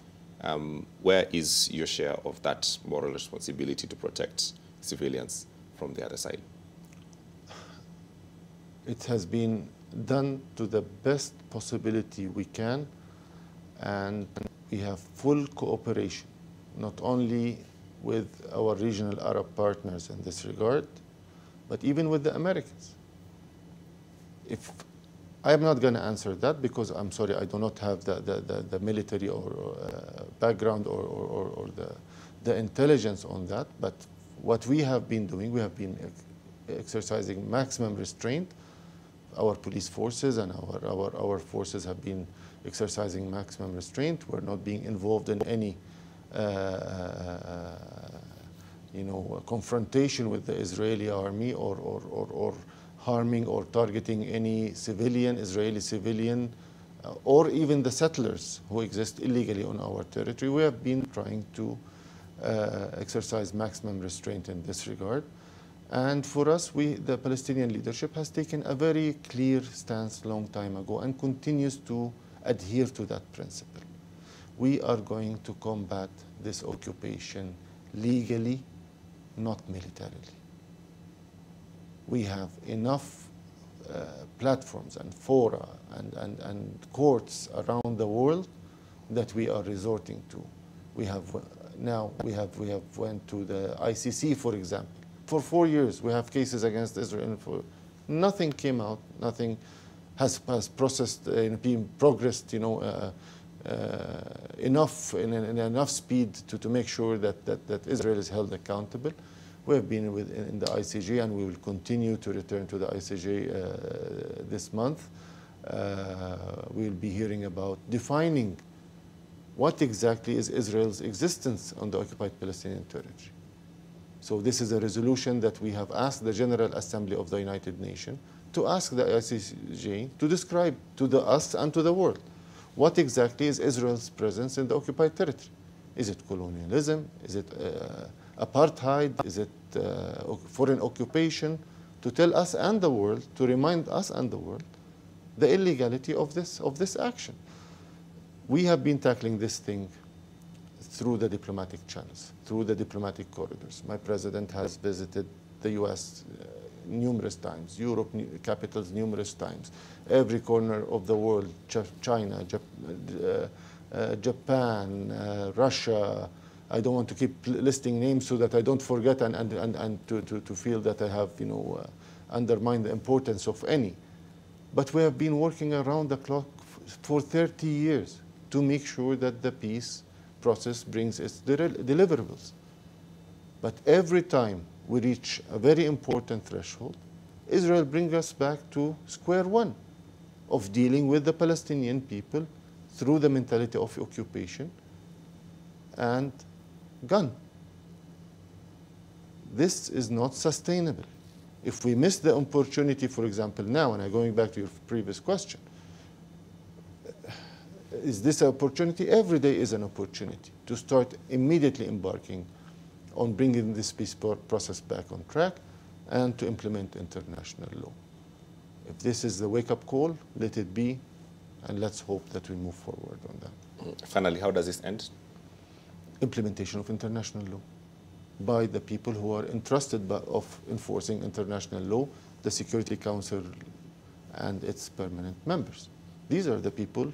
where is your share of that moral responsibility to protect civilians from the other side? It has been done to the best possibility we can, and we have full cooperation not only with our regional Arab partners in this regard, but even with the Americans. If I'm not going to answer that because I'm sorry, I do not have the military or background or the intelligence on that. But what we have been doing, we have been exercising maximum restraint. Our police forces and our forces have been exercising maximum restraint. We're not being involved in any confrontation with the Israeli army or harming or targeting any civilian, Israeli civilian, or even the settlers who exist illegally on our territory. We have been trying to exercise maximum restraint in this regard. And for us, the Palestinian leadership has taken a very clear stance long time ago and continues to adhere to that principle. We are going to combat this occupation legally, not militarily. We have enough platforms and fora and courts around the world that we are resorting to. We have went to the ICC, for example. For 4 years, we have cases against Israel. Nothing came out. Nothing has processed, been progressed, enough in enough speed to make sure that Israel is held accountable. We have been in the ICJ, and we will continue to return to the ICJ this month. We will be hearing about defining what exactly is Israel's existence on the occupied Palestinian territory. So this is a resolution that we have asked the General Assembly of the United Nations to ask the ICJ to describe to us and to the world what exactly is Israel's presence in the occupied territory. Is it colonialism? Is it apartheid? Is it foreign occupation? To tell us and the world, to remind us and the world the illegality of this action. We have been tackling this thing through the diplomatic channels, through the diplomatic corridors. My president has visited the US numerous times, Europe capitals numerous times, every corner of the world, China, Japan, Russia. I don't want to keep listing names so that I don't forget and to feel that I have undermined the importance of any. But we have been working around the clock for 30 years to make sure that the peace process brings its deliverables. But every time we reach a very important threshold, Israel brings us back to square one of dealing with the Palestinian people through the mentality of occupation and gun. This is not sustainable. If we miss the opportunity, for example, now, and I'm going back to your previous question, is this an opportunity? Every day is an opportunity to start immediately embarking on bringing this peace process back on track and to implement international law. If this is the wake-up call, let it be, and let's hope that we move forward on that. Finally, how does this end? Implementation of international law by the people who are entrusted of enforcing international law, the Security Council and its permanent members. These are the people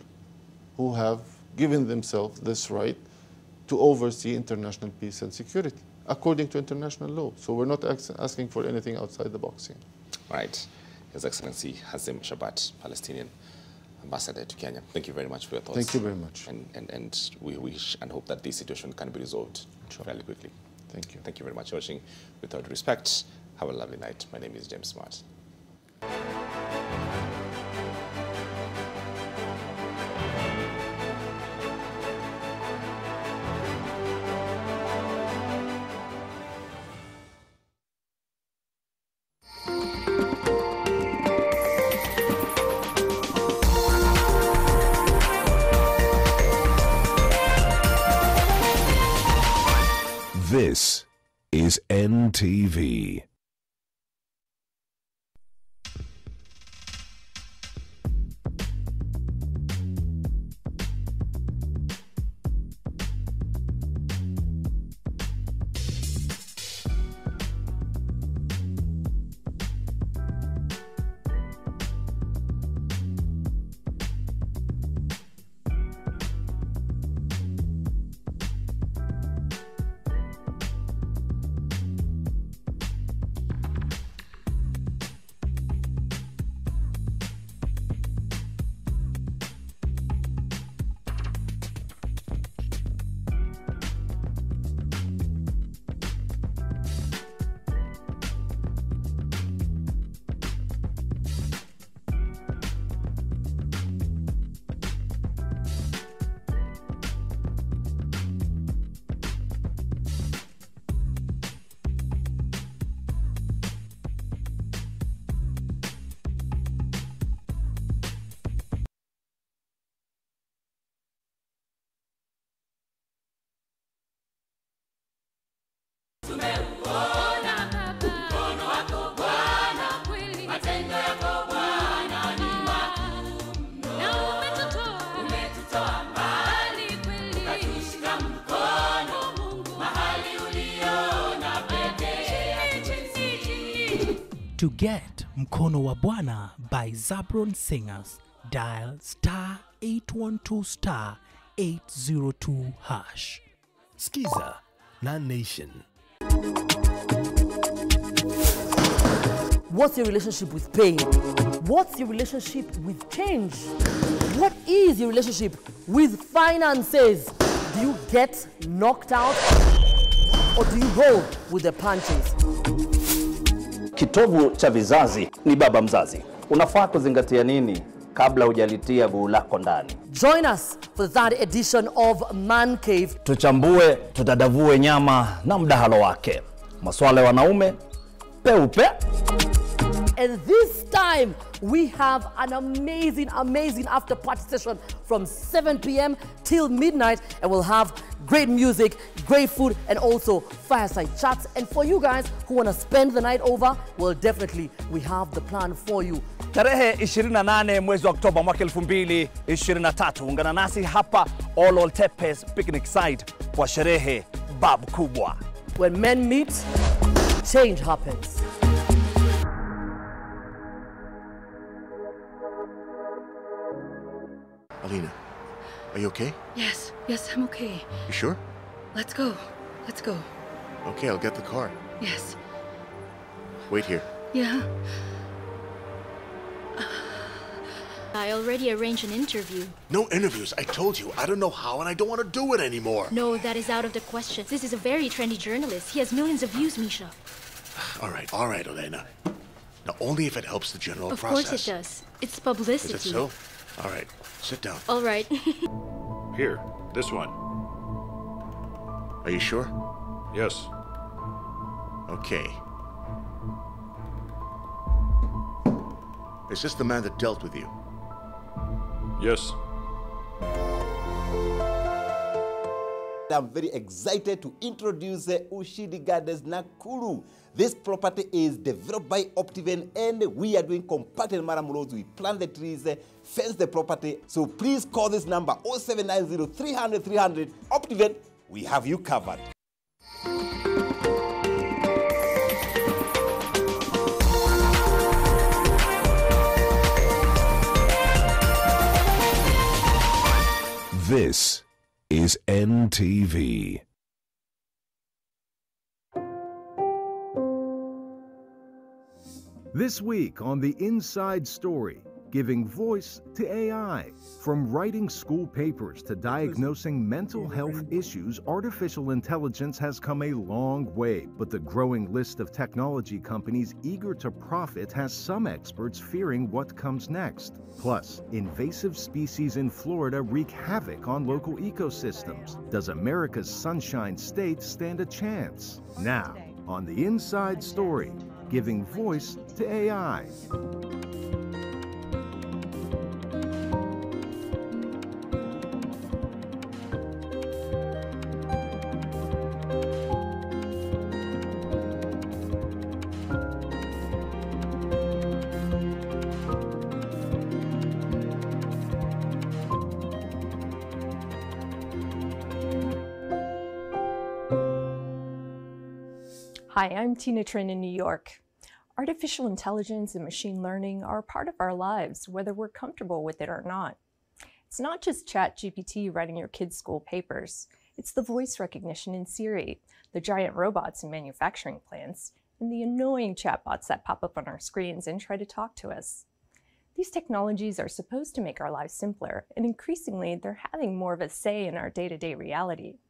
who have given themselves this right to oversee international peace and security according to international law. So we're not asking for anything outside the box here. Right. His Excellency Hazim Shabat, Palestinian Ambassador to Kenya. Thank you very much for your thoughts. Thank you very much. And we wish and hope that this situation can be resolved fairly quickly. Thank you. Thank you very much for watching. With all due respect, have a lovely night. My name is James Smart. This is NTV. To get Mkono wa Bwana by Zabron Singers, dial *812*802#. Skiza, non-nation. What's your relationship with pain? What's your relationship with change? What is your relationship with finances? Do you get knocked out or do you roll with the punches? Kitovu cha vizazi ni baba mzazi. Unafaa kuzingatia nini kabla hujalitia guu lako ndani? Join us for the third edition of Man Cave. Tuchambue, tutadavue nyama na mdahalo wake. Maswala ya wanaume peupe. And this time, we have an amazing after party session from 7 p.m. till midnight. And we'll have great music, great food, and also fireside chats. And for you guys who want to spend the night over, well, definitely, we have the plan for you. Tarehe 28 mwezi wa Oktoba mwaka 2023. Ungana nasi hapa Olol Tepes Picnic Site kwa sherehe bab kubwa. When men meet, change happens. Alina, are you okay? Yes, I'm okay. You sure? Let's go. Okay, I'll get the car. Yes. Wait here. Yeah. I already arranged an interview. No interviews, I told you. I don't know how and I don't want to do it anymore. No, that is out of the question. This is a very trendy journalist. He has millions of views, Misha. All right, Elena. Now, only if it helps the general Of process. course it does. It's publicity. Is it so? All right, sit down. All right. Here, this one. Are you sure? Yes. Okay. Is this the man that dealt with you? Yes. I'm very excited to introduce Ushidi Gardens Nakuru. This property is developed by Optiven and we are doing compacted maramuros. We plant the trees, fence the property. So please call this number 0790 300 300. Optiven, we have you covered. This is NTV. This week on The Inside Story, giving voice to AI. From writing school papers to diagnosing mental health issues, artificial intelligence has come a long way. But the growing list of technology companies eager to profit has some experts fearing what comes next. Plus, invasive species in Florida wreak havoc on local ecosystems. Does America's Sunshine State stand a chance? Now, on The Inside Story, giving voice to AI. Hi, I'm Tina Trin in New York. Artificial intelligence and machine learning are a part of our lives, whether we're comfortable with it or not. It's not just ChatGPT writing your kids' school papers. It's the voice recognition in Siri, the giant robots in manufacturing plants, and the annoying chatbots that pop up on our screens and try to talk to us. These technologies are supposed to make our lives simpler, and increasingly, they're having more of a say in our day-to-day reality.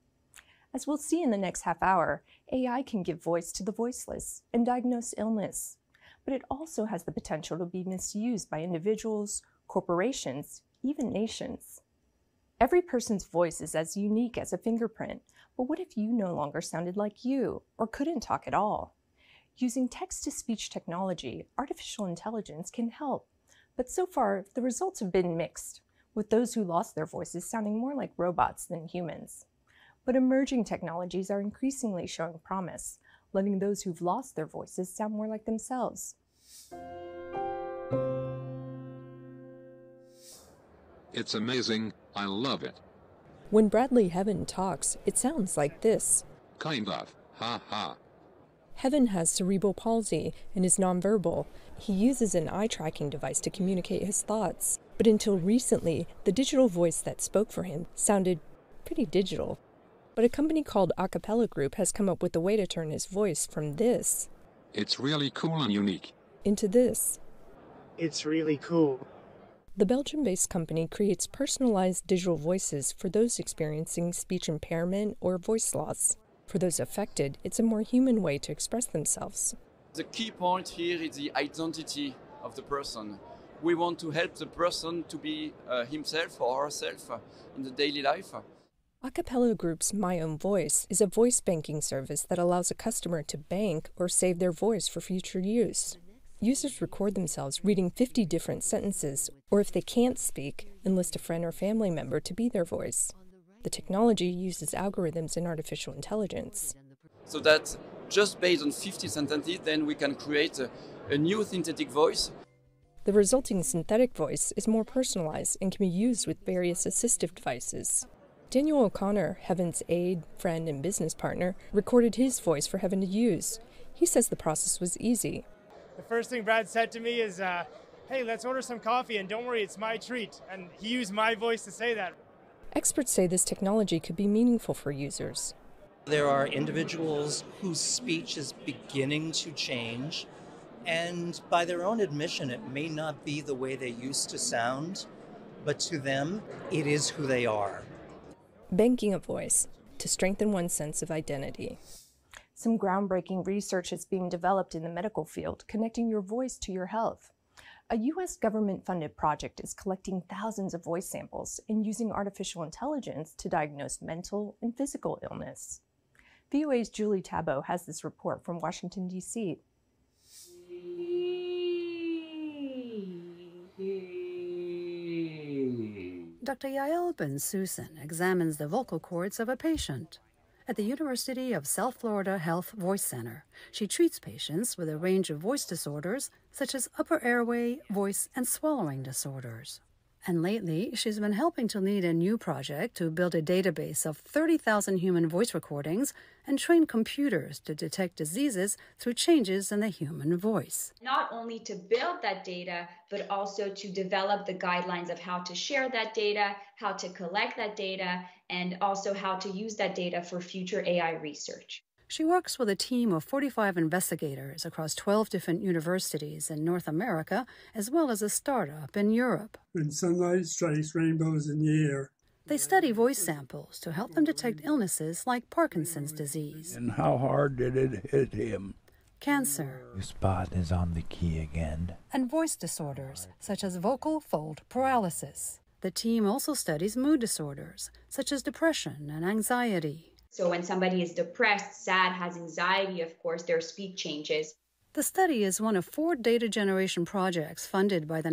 As we'll see in the next half hour, AI can give voice to the voiceless and diagnose illness, but it also has the potential to be misused by individuals, corporations, even nations. Every person's voice is as unique as a fingerprint, but what if you no longer sounded like you or couldn't talk at all? Using text-to-speech technology, artificial intelligence can help, but so far the results have been mixed, with those who lost their voices sounding more like robots than humans. But emerging technologies are increasingly showing promise, letting those who've lost their voices sound more like themselves. It's amazing. I love it. When Bradley Heaven talks, it sounds like this. Kind of. Ha ha. Heaven has cerebral palsy and is nonverbal. He uses an eye tracking device to communicate his thoughts. But until recently, the digital voice that spoke for him sounded pretty digital. But a company called Acapella Group has come up with a way to turn his voice from this It's really cool and unique. into this. It's really cool. The Belgium-based company creates personalized digital voices for those experiencing speech impairment or voice loss. For those affected, it's a more human way to express themselves. The key point here is the identity of the person. We want to help the person to be himself or herself in the daily life. Acapella Group's My Own Voice is a voice banking service that allows a customer to bank or save their voice for future use. Users record themselves reading 50 different sentences, or if they can't speak, enlist a friend or family member to be their voice. The technology uses algorithms and artificial intelligence. So that just based on 50 sentences, then we can create a new synthetic voice. The resulting synthetic voice is more personalized and can be used with various assistive devices. Daniel O'Connor, Heaven's aide, friend, and business partner, recorded his voice for Heaven to use. He says the process was easy. The first thing Brad said to me is, hey, let's order some coffee, and don't worry, it's my treat. And he used my voice to say that. Experts say this technology could be meaningful for users. There are individuals whose speech is beginning to change, and by their own admission, it may not be the way they used to sound, but to them, it is who they are. Banking a voice to strengthen one's sense of identity. Some groundbreaking research is being developed in the medical field, connecting your voice to your health. A U.S. government-funded project is collecting thousands of voice samples and using artificial intelligence to diagnose mental and physical illness. VOA's Julie Tabo has this report from Washington, D.C. Dr. Yael Ben-Susan examines the vocal cords of a patient. At the University of South Florida Health Voice Center, she treats patients with a range of voice disorders, such as upper airway, voice, and swallowing disorders. And lately, she's been helping to lead a new project to build a database of 30,000 human voice recordings and train computers to detect diseases through changes in the human voice. Not only to build that data, but also to develop the guidelines of how to share that data, how to collect that data, and also how to use that data for future AI research. She works with a team of 45 investigators across 12 different universities in North America, as well as a startup in Europe. When sunlight strikes rainbows in the air. They study voice samples to help them detect illnesses like Parkinson's disease. And how hard did it hit him? Cancer. Your spot is on the key again. And voice disorders, such as vocal fold paralysis. The team also studies mood disorders, such as depression and anxiety. So when somebody is depressed, sad, has anxiety, of course, their speech changes. The study is one of 4 data generation projects funded by the